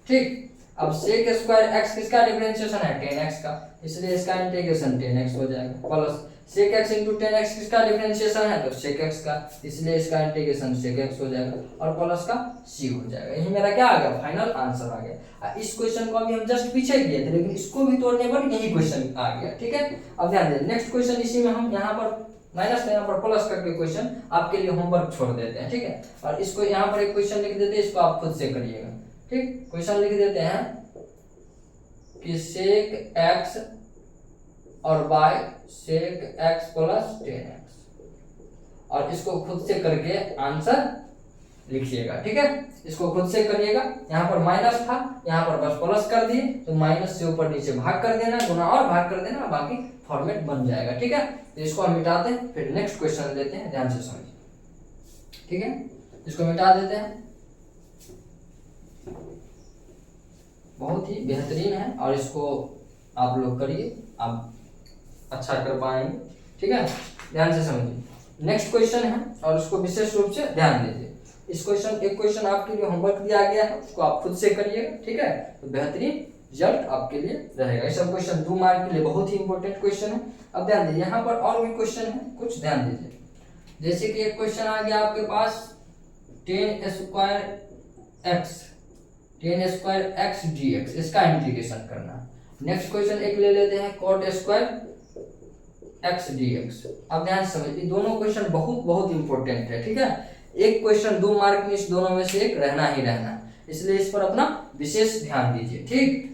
ठीक। अब सेक स्क्वायर x किसका डिफरेंशिएशन है, 10x का, इसलिए इसका इंटीग्रेशन 10x हो जाएगा, plus sec x into 10x किसका डिफरेंशिएशन है, तो सेक x का, इसलिए इसका इंटीग्रेशन सेक x हो जाएगा, और प्लस का c हो जाएगा। यही मेरा क्या आ गया, फाइनल आंसर आ गया। इस क्वेश्चन को अभी हम जस्ट पीछे किए थे, लेकिन इसको भी तोड़ने पर यही क्वेश्चन आ गया, ठीक है। अब ध्यान दें, नेक्स्ट क्वेश्चन इसी में हम यहाँ पर माइनस यहाँ पर प्लस करके क्वेश्चन आपके लिए होमवर्क छोड़ देते हैं, ठीक है, और इसको यहाँ पर एक क्वेश्चन लिख देते हैं, इसको आप खुद से करिएगा, ठीक। क्वेश्चन लिख देते हैं कि सेक एक्स और by sec x plus 10x, और इसको खुद से करके आंसर लिखिएगा, ठीक है, इसको खुद से करिएगा। यहाँ पर माइनस था, यहाँ पर बस प्लस कर दिए, तो माइनस से ऊपर नीचे भाग कर देना, गुना और भाग कर देना, बाकी फॉर्मेट बन जाएगा, ठीक है। तो इसको हम मिटाते हैं, फिर नेक्स्ट क्वेश्चन लेते हैं, ध्यान से समझिए, ठीक है, इसको मिटा देते हैं, बहुत ही बेहतरीन है, और इसको आप लोग करिए, आप अच्छा कर पाएंगे, ठीक है, ध्यान से समझिए। नेक्स्ट क्वेश्चन है और उसको विशेष रूप से ध्यान दीजिए। इस क्वेश्चन, एक क्वेश्चन आपके लिए होमवर्क दिया गया है, उसको आप खुद से करिएगा, ठीक है, तो बेहतरीन रिजल्ट आपके लिए रहेगा। ये सब क्वेश्चन 2 मार्क के लिए बहुत ही इंपॉर्टेंट क्वेश्चन है। अब ध्यान दीजिए, यहाँ पर और भी क्वेश्चन है, कुछ ध्यान दीजिए, जैसे कि एक क्वेश्चन आ गया आपके पास 10 स्क्वायर एक्स dx, इसका इंटीग्रेशन करना है। नेक्स्ट क्वेश्चन एक ले लेते हैं cot स्क्वायर एक्स dx। अब ध्यान से समझिए, दोनों क्वेश्चन बहुत बहुत इंपॉर्टेंट है, ठीक है, एक क्वेश्चन 2 मार्क में इस दोनों में से एक रहना ही रहना, इसलिए इस पर अपना विशेष ध्यान दीजिए, ठीक।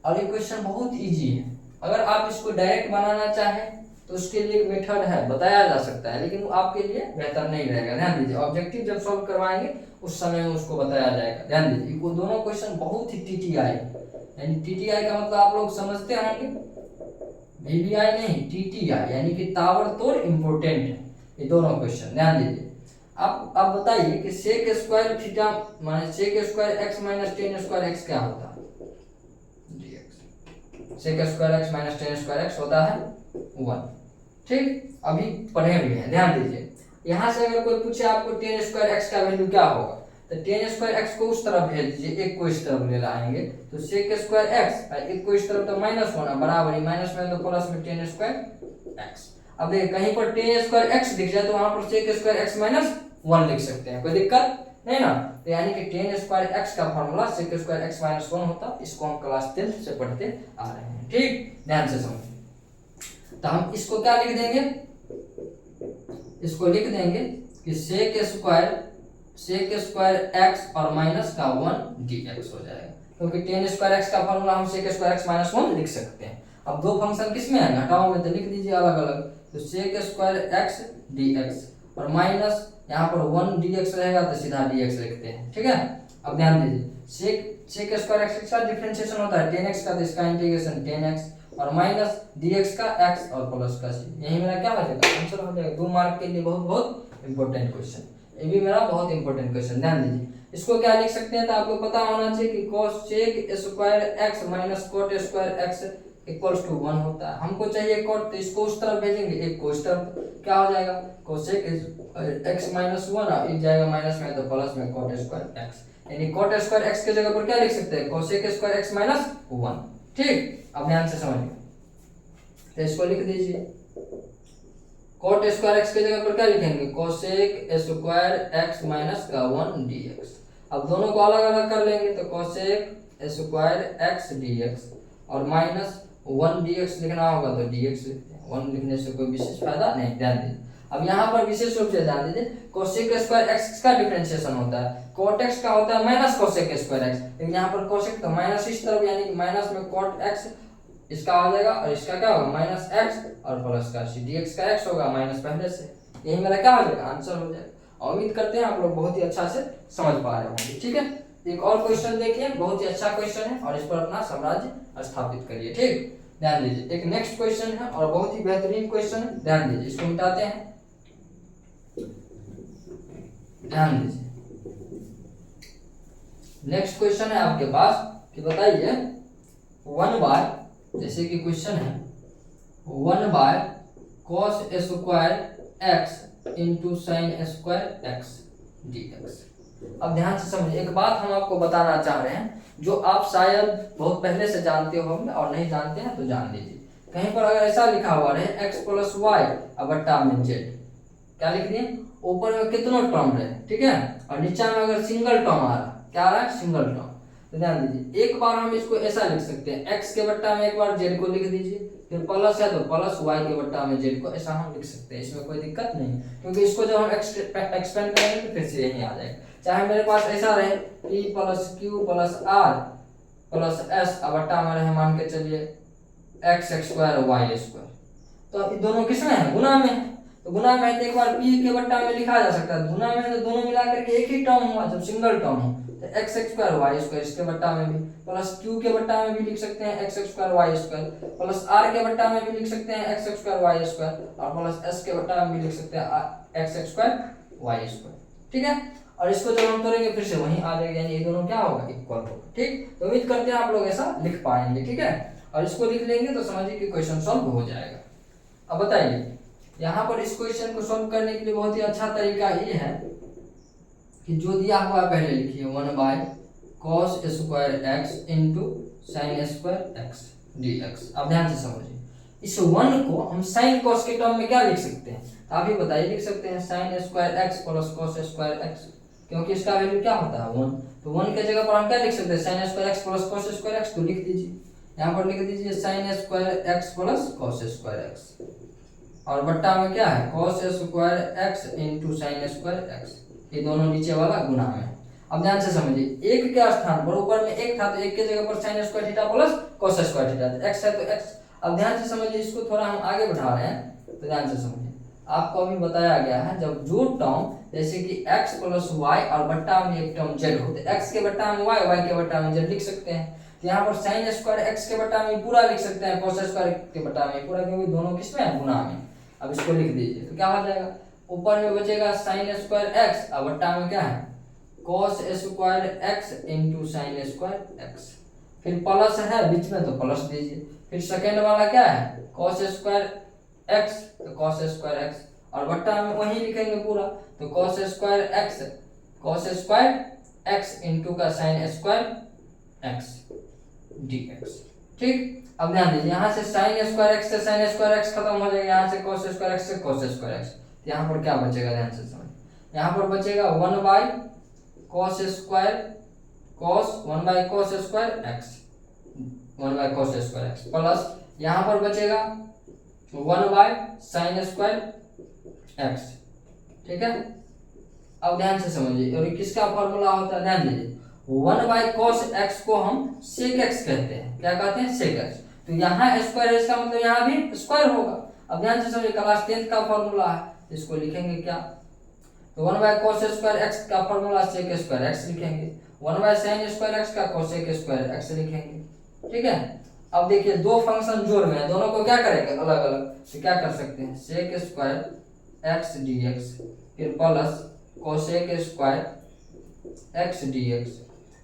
और ये क्वेश्चन बहुत इजी है, अगर आप इसको डायरेक्ट बनाना चाहें तो उसके लिए एक मेथड है, बताया जा सकता है, लेकिन वो आपके लिए बेहतर नहीं रहेगा। ध्यान दीजिए, ऑब्जेक्टिव जब सॉल्व करवाएंगे उस समय में उसको बताया जाएगा। ध्यान दीजिए, वो दोनों क्वेश्चन बहुत ही टीटीआई, यानी टीटीआई का मतलब आप लोग समझते होंगे, वीवीआई नहीं, टीटीआई यानी कि ताबड़तोड़ इंपोर्टेंट है ये दोनों क्वेश्चन। ध्यान दीजिए, आप बताइए कि sec square theta minus sec square x minus tan square x क्या होता है? Sec square x minus tan square x होता है 1। ठीक, अभी पढ़े भी हैं। ध्यान दीजिए, यहाँ से अगर कोई पूछे आपको टेन स्क्वायर एक्स का वैल्यू क्या होगा, तो टेन स्क्वायर एक्स को उस तरफ भेज दीजिए, एक को इस तरफ ले लाएंगे, तो सेक स्क्वायर एक्स एक को इस तरफ तो माइनस होना बराबर ही, माइनस में तो प्लस में टेन स्क्वायर एक्स। अब देखिए कहीं पर टेन स्क्वायर एक्स दिख जाए तो वहां पर सेक स्क्वायर एक्स माइनस 1 लिख सकते हैं, कोई दिक्कत नहीं ना। तो यानी कि टेन स्क्वायर एक्स का formula sec square x minus 1 होता, इसको हम क्लास 10th से पढ़ते आ रहे हैं। ठीक, ध्यान से समझिए। तो हम इसको क्या लिख देंगे, इसको लिख देंगे कि सेक स्क्वायर एक्स और माइनस का 1 dx हो जाएगा, क्योंकि टेन स्क्वायर एक्स का फॉर्मूला हम सेक स्क्वायर एक्स माइनस 1 लिख सकते हैं। अब दो फंक्शन किस में है, घटाओ में, तो लिख दीजिए अलग अलग, तो सेक स्क्वायर एक्स dx और माइनस यहाँ पर 1 dx रहेगा तो सीधा dx लिखते हैं। ठीक है, अब ध्यान दीजिए, सेक स्क्वायर एक्स का डिफरेंशिएशन होता है 10x का, तो इसका इंटीग्रेशन 10x और माइनस dx का x और प्लस का c, यही मेरा क्या हो जाएगा, आंसर हो जाएगा। 2 मार्क के लिए बहुत बहुत इंपॉर्टेंट क्वेश्चन, ये भी मेरा बहुत इंपॉर्टेंट क्वेश्चन। ध्यान दीजिए, इसको क्या लिख सकते हैं, तो आपको पता होना चाहिए कि cos sec square x minus cot square x equals to 1 होता है। हमको चाहिए कोट, तो इसको उस तरफ भेजेंगे, एक को इस तरफ, क्या हो जाएगा कोसेक एक्स माइनस 1 और एक जाएगा माइनस में तो प्लस में कोट स्क्वायर एक्स, यानी कोट स्क्वायर एक्स के जगह पर क्या लिख सकते हैं, कोसेक स्क्वायर एक्स माइनस 1। ठीक, अब ध्यान से समझिए, तो इसको लिख दीजिए, कोट स्क्वायर एक्स के जगह पर क्या लिखेंगे, कोसेक स्क्वायर एक्स माइनस का 1 dx। अब दोनों को अलग अलग कर लेंगे, तो कोसेक स्क्वायर एक्स dx और माइनस 1 dx लिखना होगा तो dx लिखते हैं, 1 लिखने से कोई विशेष फायदा नहीं। ध्यान दीजिए, अब यहाँ पर विशेष रूप से ध्यान दीजिए, कोसेक स्क्वायर एक्स का डिफरेंशिएशन होता है, कोट एक्स का होता है माइनस कोसेक स्क्वायर एक्स, लेकिन यहाँ पर कोसेक तो माइनस इस तरफ, यानी कि माइनस में कोट एक्स इसका आ जाएगा और इसका क्या होगा माइनस एक्स और प्लस का सी, dx का x होगा माइनस पहले से, यही मेरा क्या हो जाएगा, आंसर हो जाएगा। उम्मीद करते हैं आप लोग बहुत ही अच्छा से समझ पा रहे होंगे। ठीक है, एक और क्वेश्चन देखिए, बहुत ही अच्छा क्वेश्चन है और इस पर अपना साम्राज्य स्थापित करिए। ठीक, ध्यान दीजिए, एक नेक्स्ट क्वेश्चन है और बहुत ही बेहतरीन क्वेश्चन है। ध्यान दीजिए, इसको मिटाते हैं, ध्यान दीजिए। नेक्स्ट क्वेश्चन है आपके पास कि बताइए 1 बाय, जैसे कि क्वेश्चन है 1 by cos square x into sine square x dx। अब ध्यान से समझिए, एक बात हम आपको बताना चाह रहे हैं जो आप शायद बहुत पहले से जानते होंगे और नहीं जानते हैं तो जान लीजिए। कहीं पर अगर ऐसा लिखा हुआ रहे x प्लस वाई बट्टा में z, क्या लिख दिए, ऊपर में कितनों टर्म रहे, ठीक है, और नीचे में अगर सिंगल टर्म आ रहा, क्या आ रहा है, सिंगल टर्म, तो ध्यान दीजिए, एक बार हम इसको ऐसा लिख सकते हैं, x के बट्टा में एक बार z को लिख दीजिए, फिर प्लस है तो प्लस y के बट्टा में z को, ऐसा हम लिख सकते हैं, इसमें कोई दिक्कत नहीं, क्योंकि इसको जब हम एक्सपेंड करेंगे तो फिर से यही आ जाएगा। चाहे मेरे पास ऐसा रहे p plus q plus r plus s बट्टा में रहे, मान के चलिए x स्क्वायर y स्क्वायर, तो अब दोनों किसमें है, गुना में है, तो गुना में है तो एक बार p के बट्टा में लिखा जा सकता है, गुना में है तो दोनों मिलाकर के एक ही टर्म हुआ, जब सिंगल टर्म हो तो x स्क्वायर y स्क्वायर, इसके बट्टा में भी प्लस q के बट्टा में भी लिख सकते हैं x square y square, plus r के बट्टा में भी लिख सकते हैं x स्क्वायर y स्क्वायर, और प्लस s के बट्टा में भी लिख सकते हैं x स्क्वायर y स्क्वायर। ठीक है, और इसको जब हम करेंगे फिर से वहीं आ जाएगा, यानी ये दोनों क्या होगा, इक्वल होगा। ठीक, तो उम्मीद करते हैं आप लोग ऐसा लिख पाएंगे। ठीक है, और इसको लिख लेंगे तो समझिए कि क्वेश्चन सॉल्व हो जाएगा। अब बताइए, यहाँ पर इस क्वेश्चन को सॉल्व करने के लिए बहुत ही अच्छा तरीका ये है कि जो दिया हुआ है पहले लिखिए 1 by cos square x into sine square x dx। अब ध्यान से समझिए, इस 1 को हम साइन कॉस के टर्म में क्या लिख सकते हैं, आप ही बताइए, लिख सकते हैं sign square x plus cos square x, क्योंकि इसका वैल्यू क्या होता है 1, तो 1 के जगह पर हम क्या लिख सकते हैं, sign square x plus cos square x, तो लिख दीजिए, यहाँ पर लिख दीजिए sign square x plus cos square x, और बट्टा में क्या है cos square x into sine square x, ये दोनों नीचे वाला गुना में। अब ध्यान से समझिए, एक के स्थान पर ऊपर में एक था तो एक के जगह पर sine square theta plus cos square theta, तो एक्स है तो एक्स। अब ध्यान से समझिए, इसको थोड़ा हम आगे बढ़ा रहे हैं, तो ध्यान से समझिए, आपको अभी बताया गया है जब जो टर्म जैसे कि x प्लस वाई और बट्टा में एक टर्म z हो, तो x के बट्टा में y, y के बट्टा में z लिख सकते हैं। तो यहाँ पर साइन स्क्वायर x के बट्टा में पूरा लिख सकते हैं, कॉस स्क्वायर के बट्टा में पूरा, क्योंकि दोनों किसमें है, गुना में। अब इसको लिख दीजिए तो क्या हो जाएगा, ऊपर में बचेगा साइन स्क्वायर x और बट्टा में क्या है, cos square x into sine square x, फिर प्लस है बीच में तो प्लस दीजिए, फिर सेकेंड वाला क्या है, कॉस स्क्वायर x, तो कॉस स्क्वायर x और बट्टा में वही लिखेंगे पूरा, तो कॉस स्क्वायर x इंटू का साइन स्क्वायर x dx। ठीक, अब ध्यान दीजिए, यहाँ से साइन स्क्वायर x से साइन स्क्वायर x खत्म हो जाएगा, यहाँ से कॉस स्क्वायर x से कॉस स्क्वायर x, तो यहाँ पर क्या बचेगा, ध्यान से समझ, यहाँ पर बचेगा 1 by cos square x, 1 by cos square x plus यहाँ पर बचेगा 1 बाई साइन स्क्वायर x। ठीक है, अब ध्यान से समझिए, और किसका फॉर्मूला होता है, ध्यान दीजिए, 1 बाई कॉस x को हम सेक x कहते हैं, क्या कहते हैं, सेक x। तो यहाँ स्क्वायर है, इसका मतलब यहाँ भी स्क्वायर होगा। अब ध्यान से समझिए, क्लास 10th का फॉर्मूला है, इसको लिखेंगे क्या, तो 1 बाई कॉस स्क्वायर x का फॉर्मूला सेक स्क्वायर x लिखेंगे, 1 बाई साइन स्क्वायर x का कोसेक स्क्वायर x लिखेंगे। ठीक है, अब देखिए दो फंक्शन जोड़ में है, दोनों को क्या करेंगे, अलग अलग, तो क्या कर सकते हैं, सेक स्क्वायर x dx, फिर plus cosec square x dx।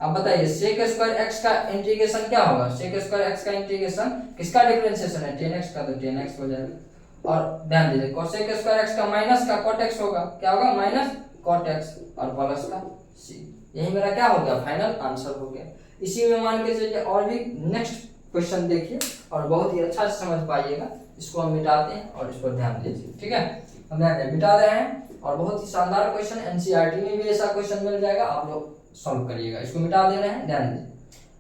अब बताइए सेक स्क्वायर x का इंटीग्रेशन क्या होगा, सेक स्क्वायर x का इंटीग्रेशन किसका डिफरेंशिएशन है, tan x का, तो tan x हो जाएगा। और ध्यान दीजिए कोसेक स्क्वायर x का माइनस का cot x होगा, क्या होगा, माइनस cot x और प्लस का c। यही मेरा क्या हो गया, फाइनल आंसर हो गया। इसी में मान के चलिए और भी नेक्स्ट क्वेश्चन देखिए और बहुत ही अच्छा से समझ पाइएगा। इसको हम मिटाते हैं और इस पर ध्यान दीजिए। ठीक है, हम मिटा रहे हैं और बहुत ही शानदार क्वेश्चन, एनसीईआरटी में भी ऐसा क्वेश्चन मिल जाएगा, आप लोग सॉल्व करिएगा। इसको मिटा दे रहे हैं, ध्यान दीजिए,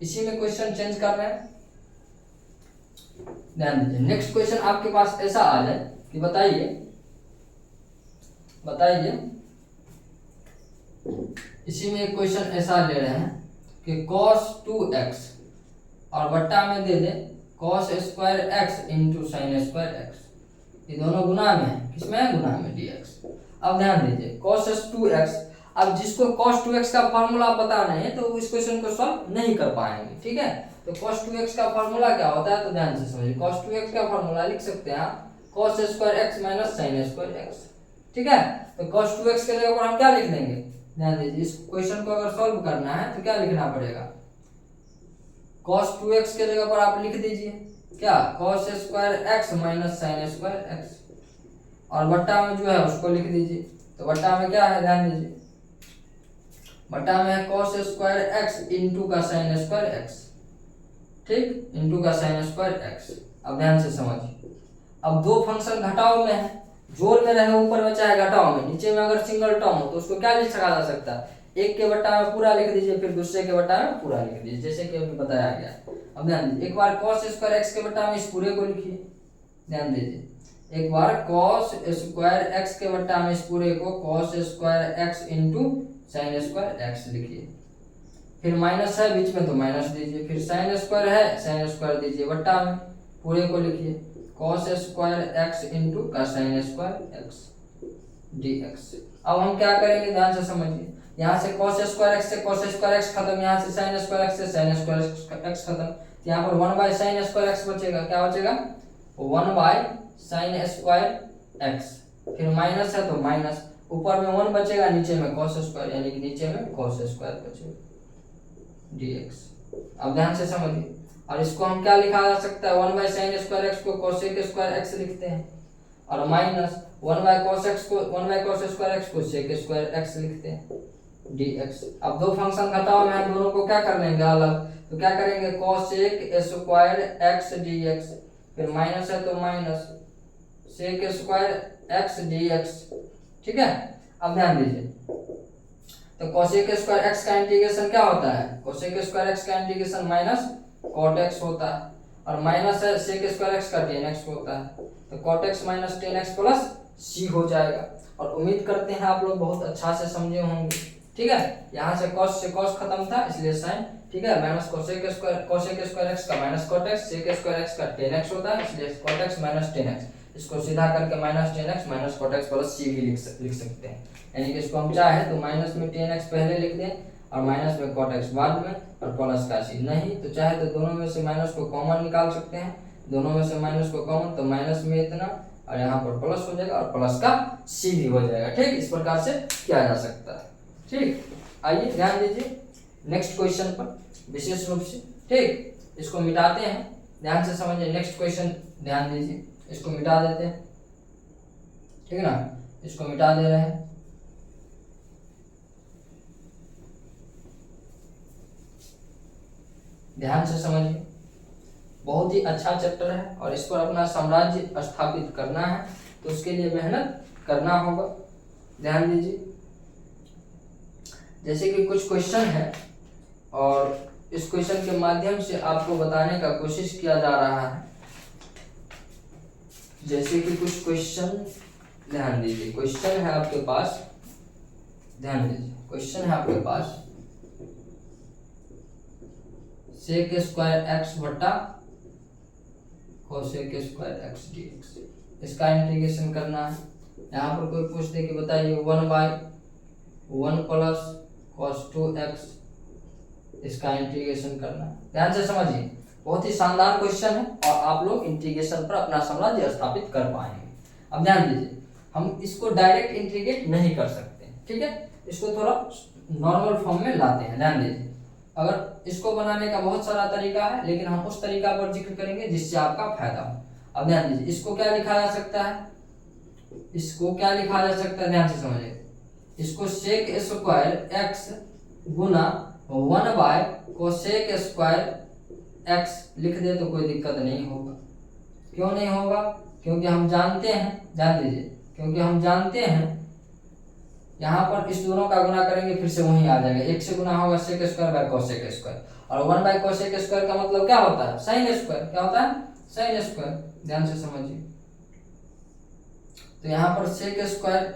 इसी में क्वेश्चन चेंज कर रहे हैं, ध्यान दीजिए। नेक्स्ट क्वेश्चन आपके पास ऐसा आ जाए कि बताइए इसी में एक क्वेश्चन ऐसा ले रहे हैं कि cos 2x और बट्टा में दे दे cos square x into sine square x, ये दोनों गुना में है, किसमें है, गुना में dx। अब ध्यान दीजिए cos 2x, अब जिसको cos 2x का फार्मूला पता नहीं है तो इस क्वेश्चन को सॉल्व नहीं कर पाएंगे। ठीक है, तो cos 2x का फार्मूला क्या होता है, तो ध्यान से समझिए, cos 2x का फार्मूला लिख सकते हैं आप cos square x minus sine square x। ठीक है, तो cos 2x के जगह पर हम क्या लिख देंगे, ध्यान दीजिए, इस क्वेश्चन को अगर सॉल्व करना है तो क्या लिखना पड़ेगा, cos 2x के जगह पर आप लिख दीजिए क्या, cos square x minus sine square x, और बट्टा में जो है उसको लिख दीजिए, तो बट्टा में क्या है, ध्यान दीजिए, बट्टा में है cos स्क्वायर x इंटू का साइन स्क्वायर x। ठीक, इंटू का साइन स्क्वायर x। अब ध्यान से समझिए, अब दो फंक्शन घटाव में है, जोड़ में रहे ऊपर में चाहे घटाव में, नीचे में अगर सिंगल टर्म हो तो उसको क्या लिखा जा सकता है, एक के बट्टा में पूरा लिख दीजिए, फिर दूसरे के बट्टा में पूरा लिख दीजिए, जैसे कि अभी बताया गया। अब ध्यान दीजिए, एक बार cos स्क्वायर x के बट्टा में इस पूरे को लिखिए, ध्यान दीजिए, एक बार cos स्क्वायर x के बट्टा में इस पूरे को cos square x into sine square x लिखिए, फिर माइनस है बीच में तो माइनस दीजिए, फिर साइन स्क्वायर है साइन स्क्वायर दीजिए, बट्टा में पूरे को लिखिए cos स्क्वायर x इंटू का साइन स्क्वायर x dx। अब हम क्या करेंगे, ध्यान से समझिए, यहाँ से cos स्क्वायर x से cos स्क्वायर x खत्म, यहाँ से साइन स्क्वायर x से साइन स्क्वायर x खत्म, तो यहाँ पर 1 बाई साइन स्क्वायर x बचेगा, क्या बचेगा, 1 बाई साइन स्क्वायर x, फिर माइनस है तो माइनस, ऊपर में 1 बचेगा, नीचे में cos स्क्वायर, यानी कि नीचे में cos स्क्वायर बचेगा dx। अब ध्यान से समझिए, और इसको हम क्या लिखा जा सकता है, 1 बाई साइन स्क्वायर x को कोसेक स्क्वायर x लिखते हैं, और minus 1 by cos square x को सेक स्क्वायर x लिखते हैं dx। अब दो फंक्शन घटाव में है, दोनों को क्या कर लेंगे अलग, तो क्या करेंगे कोसेक स्क्वायर x dx, फिर माइनस है तो minus sec square x dx। ठीक है, अब ध्यान दीजिए, तो कोसेक स्क्वायर x का इंटीग्रेशन क्या होता है, कोसेक स्क्वायर x का इंटीग्रेशन माइनस cot x होता है, और माइनस है सेक स्क्वायर x का tan x होता है, तो cot x minus tan x plus c हो जाएगा। और उम्मीद करते हैं आप लोग बहुत अच्छा से समझे होंगे। ठीक है, यहाँ से cos से cos खत्म था इसलिए sin, ठीक है, माइनस कोसेक स्क्वायर x का minus cot x, sec square x का tan x होता है इसलिए cot x minus tan x, इसको सीधा करके minus 10x minus cot x plus c भी लिख सकते हैं। यानी कि इसको हम चाहे तो माइनस में 10x पहले लिख दें और माइनस में कॉट एक्स बाद में और प्लस का सी, नहीं तो चाहे तो दोनों में से माइनस को कॉमन निकाल सकते हैं, दोनों में से माइनस को कॉमन तो माइनस में इतना और यहाँ पर प्लस हो जाएगा और प्लस का सी भी हो जाएगा। ठीक, इस प्रकार से किया जा सकता है। ठीक, आइए ध्यान दीजिए नेक्स्ट क्वेश्चन पर विशेष रूप से। ठीक, इसको मिटाते हैं, ध्यान से समझिए। नेक्स्ट क्वेश्चन ध्यान दीजिए, इसको मिटा देते हैं। ठीक है ना, इसको मिटा दे रहे हैं। ध्यान से समझिए, बहुत ही अच्छा चैप्टर है और इस पर अपना साम्राज्य स्थापित करना है तो उसके लिए मेहनत करना होगा। ध्यान दीजिए, जैसे कि कुछ क्वेश्चन है और इस क्वेश्चन के माध्यम से आपको बताने का कोशिश किया जा रहा है। जैसे कि कुछ क्वेश्चन, ध्यान दीजिए, क्वेश्चन है आपके पास, ध्यान दीजिए, क्वेश्चन है आपके पास सेक स्क्वायर एक्स बट्टा कोसेक स्क्वायर एक्स dx, इसका इंटीग्रेशन करना है। यहाँ पर कोई पूछ दे कि बताइए 1/1 प्लस cos 2x, इसका इंटीग्रेशन करना है। ध्यान से समझिए, बहुत ही शानदार क्वेश्चन है और आप लोग इंटीग्रेशन पर अपना साम्राज्य स्थापित कर पाएंगे। अब ध्यान दीजिए, हम इसको डायरेक्ट इंटीग्रेट नहीं कर सकते, ठीक है, इसको थोड़ा नॉर्मल फॉर्म में लाते हैं। ध्यान दीजिए, अगर इसको बनाने का बहुत सारा तरीका है लेकिन हम उस तरीका पर जिक्र करेंगे जिससे आपका फायदा हो। अब ध्यान दीजिए, इसको क्या लिखा जा सकता है, इसको क्या लिखा जा सकता है, ध्यान से समझिए, इसको सेक स्क्वायर एक्स गुना 1/कोसेक स्क्वायर एक्स लिख दे तो कोई दिक्कत नहीं होगा। क्यों नहीं होगा, क्योंकि हम जानते हैं, ध्यान दीजिए, क्योंकि हम जानते हैं यहाँ पर इस दोनों का गुना करेंगे फिर से वहीं आ जाएगा, एक से गुना होगा sec square by cosec square और 1/कोसेक स्क्वायर का मतलब क्या होता है, साइन स्क्वायर। क्या होता है, साइन स्क्वायर। ध्यान से समझिए, तो यहाँ पर सेक स्क्वायर,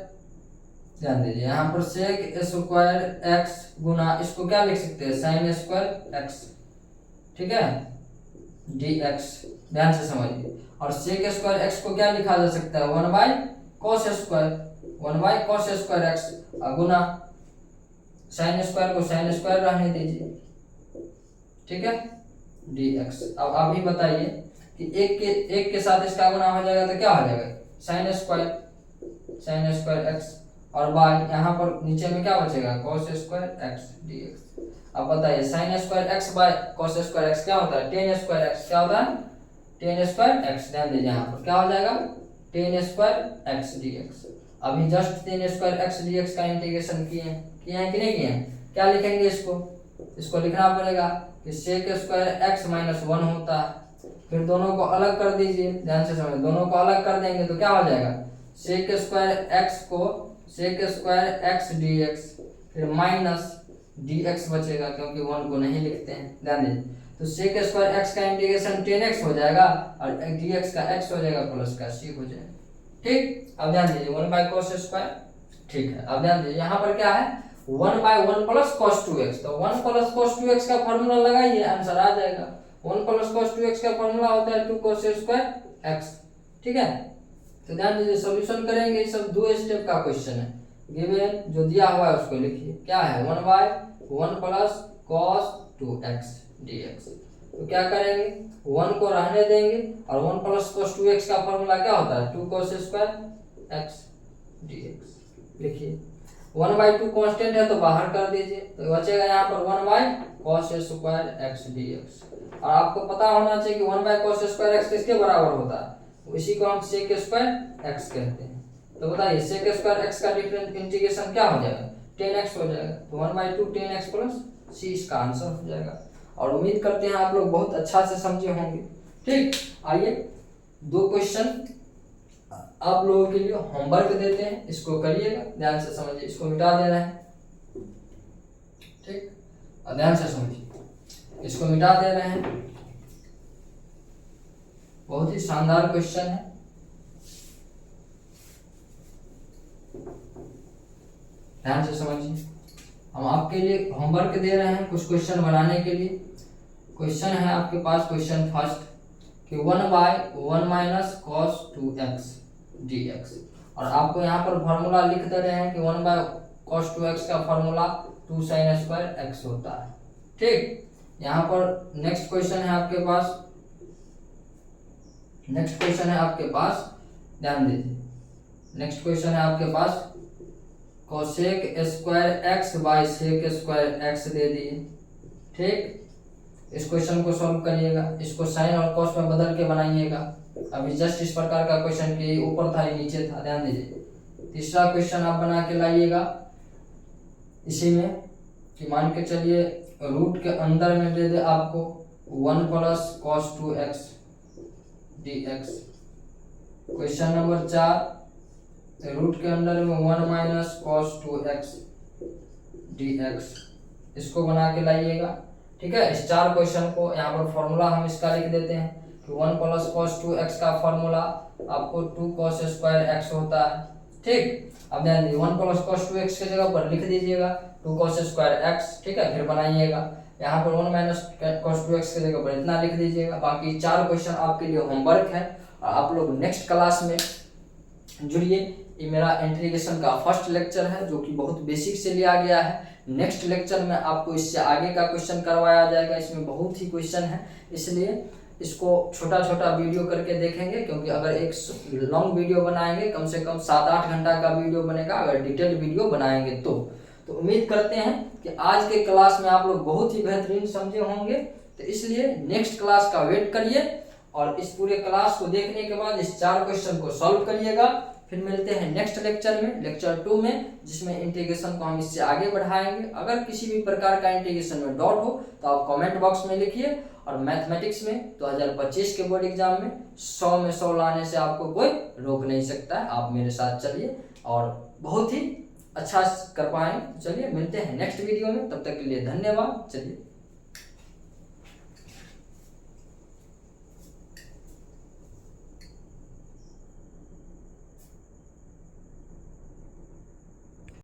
ध्यान दीजिए, यहाँ पर सेक स्क्वायर एक्स गुना इसको क्या लिख सकते हैं, साइन स्क्वायर एक्स, ठीक है, dx। ध्यान से समझिए, और सेक स्क्वायर एक्स को क्या लिखा जा सकता है, 1/cos square, 1/cos square x गुना साइन स्क्वायर को साइन स्क्वायर रहने दीजिए, ठीक है, dx। अब आप ही बताइए कि एक के साथ इसका गुना हो जाएगा तो क्या हो जाएगा, साइन स्क्वायर एक्स और बाय यहाँ पर नीचे में क्या बचेगा, cos स्क्वायर एक्स dx। अब बताइए sine square x by cos square x क्या होता है, tan स्क्वायर एक्स, क्या होता है, tan स्क्वायर एक्स। ध्यान दीजिए, यहाँ पर क्या हो जाएगा, tan स्क्वायर एक्स dx। अभी just tan square x dx का इंटीग्रेशन किए हैं कि नहीं किए हैं, क्या लिखेंगे, इसको लिखना पड़ेगा कि सेक स्क्वायर एक्स माइनस 1 होता है, फिर दोनों को अलग कर दीजिए। ध्यान से समझ, दोनों को अलग कर देंगे तो क्या हो जाएगा, सेक स्क्वायर एक्स को सेक स्क्वायर एक्स dx, फिर माइनस dx बचेगा क्योंकि 1 को नहीं लिखते हैं। ध्यान दीजिए, तो सेक स्क्वायर एक्स का इंटीग्रेशन 10x हो जाएगा और dx का x हो जाएगा प्लस का c हो जाएगा। ठीक, अब ध्यान दीजिए 1/cos स्क्वायर, ठीक है। अब ध्यान दीजिए, यहाँ पर क्या है, 1/1 प्लस cos 2x, तो 1 प्लस cos 2x का फॉर्मूला लगाइए, आंसर आ जाएगा। 1 प्लस cos 2x का फॉर्मूला होता है 2cos स्क्वायर x, ठीक है। तो ध्यान दीजिए, सॉल्यूशन करेंगे, सब 2 स्टेप का क्वेश्चन है, गिवन जो दिया हुआ है उसको लिखिए, क्या है, 1/1 प्लस cos 2x dx। तो क्या करेंगे, 1 को रहने देंगे और 1 प्लस cos 2x का फॉर्मूला क्या होता है, 2cos स्क्वायर x dx। लिखिए 1/2 कांस्टेंट है तो बाहर कर दीजिए, तो बचेगा यहाँ पर 1/cos स्क्वायर x dx। और आपको पता होना चाहिए कि 1/cos स्क्वायर x किसके बराबर होता है, इसी को हम सेक स्क्वायर x कहते हैं। तो बताइए सेक स्क्वायर x का डिफरेंट इंटीग्रेशन क्या हो जाएगा, 10x हो जाएगा, तो 1/2 10x प्लस c इसका आंसर हो जाएगा। और उम्मीद करते हैं आप लोग बहुत अच्छा से समझे होंगे। ठीक, आइए 2 क्वेश्चन आप लोगों के लिए होमवर्क देते हैं, इसको करिएगा, ध्यान से समझिए, इसको मिटा देना है, ठीक, और ध्यान से समझिए, इसको मिटा दे रहे हैं, बहुत ही शानदार क्वेश्चन है। ध्यान से समझिए, हम आपके लिए होमवर्क दे रहे हैं कुछ क्वेश्चन बनाने के लिए। क्वेश्चन है आपके पास, क्वेश्चन फर्स्ट कि 1/1 माइनस कॉस 2x dx। और आपको यहाँ पर फॉर्मूला लिख दे रहे हैं कि 1/cos 2x का फॉर्मूला 2 sin स्क्वायर x होता है। ठीक, यहाँ पर नेक्स्ट क्वेश्चन है आपके पास, ध्यान दीजिए। नेक्स्ट क्वेश्चन है आपके पास cosec square x by sec square x दे दिए। ठीक, इस क्वेश्चन को सॉल्व करिएगा, इसको साइन और कॉस में बदल के बनाइएगा। अभी जस्ट इस प्रकार का क्वेश्चन के ऊपर था, ये नीचे था, ध्यान दीजिए। तीसरा क्वेश्चन आप बना के लाइएगा इसी में कि मान के चलिए रूट के अंदर में दे दे आपको 1 plus cos 2x dx। Question number 4, root के अंदर में 1 माइनस कॉस 2x dx, इसको बना के लाइएगा। ठीक है, इस 4 क्वेश्चन को यहाँ पर फॉर्मूला हम इसका लिख देते हैं कि 1 प्लस कॉस 2x का फॉर्मूला आपको 2 कॉस स्क्वायर x होता है। ठीक, अब ध्यान दीजिए 1 प्लस कॉस 2x की जगह पर लिख दीजिएगा 2 कॉस स्क्वायर x। ठीक है, फिर बनाइएगा यहाँ पर 1 माइनस कॉस 2x की जगह पर इतना लिख दीजिएगा। बाकी 4 क्वेश्चन आपके लिए होमवर्क है और आप लोग नेक्स्ट क्लास में जुड़िए। ये मेरा इंटीग्रेशन का फर्स्ट लेक्चर है जो कि बहुत बेसिक से लिया गया है। नेक्स्ट लेक्चर में आपको इससे आगे का क्वेश्चन करवाया जाएगा, इसमें बहुत ही क्वेश्चन है, इसलिए इसको छोटा छोटा वीडियो करके देखेंगे। क्योंकि अगर एक लॉन्ग वीडियो बनाएंगे, कम से कम 7-8 घंटा का वीडियो बनेगा अगर डिटेल वीडियो बनाएंगे तो उम्मीद करते हैं कि आज के क्लास में आप लोग बहुत ही बेहतरीन समझे होंगे। तो इसलिए नेक्स्ट क्लास का वेट करिए और इस पूरे क्लास को देखने के बाद इस 4 क्वेश्चन को सॉल्व करिएगा। फिर मिलते हैं नेक्स्ट लेक्चर में, लेक्चर 2 में, जिसमें इंटीग्रेशन को हम इससे आगे बढ़ाएंगे। अगर किसी भी प्रकार का इंटीग्रेशन में डाउट हो तो आप कमेंट बॉक्स में लिखिए। और मैथमेटिक्स में 2025 के बोर्ड एग्जाम में 100 में 100 लाने से आपको कोई रोक नहीं सकता है। आप मेरे साथ चलिए और बहुत ही अच्छा कर पाएंगे। चलिए मिलते हैं नेक्स्ट वीडियो में, तब तक के लिए धन्यवाद। चलिए।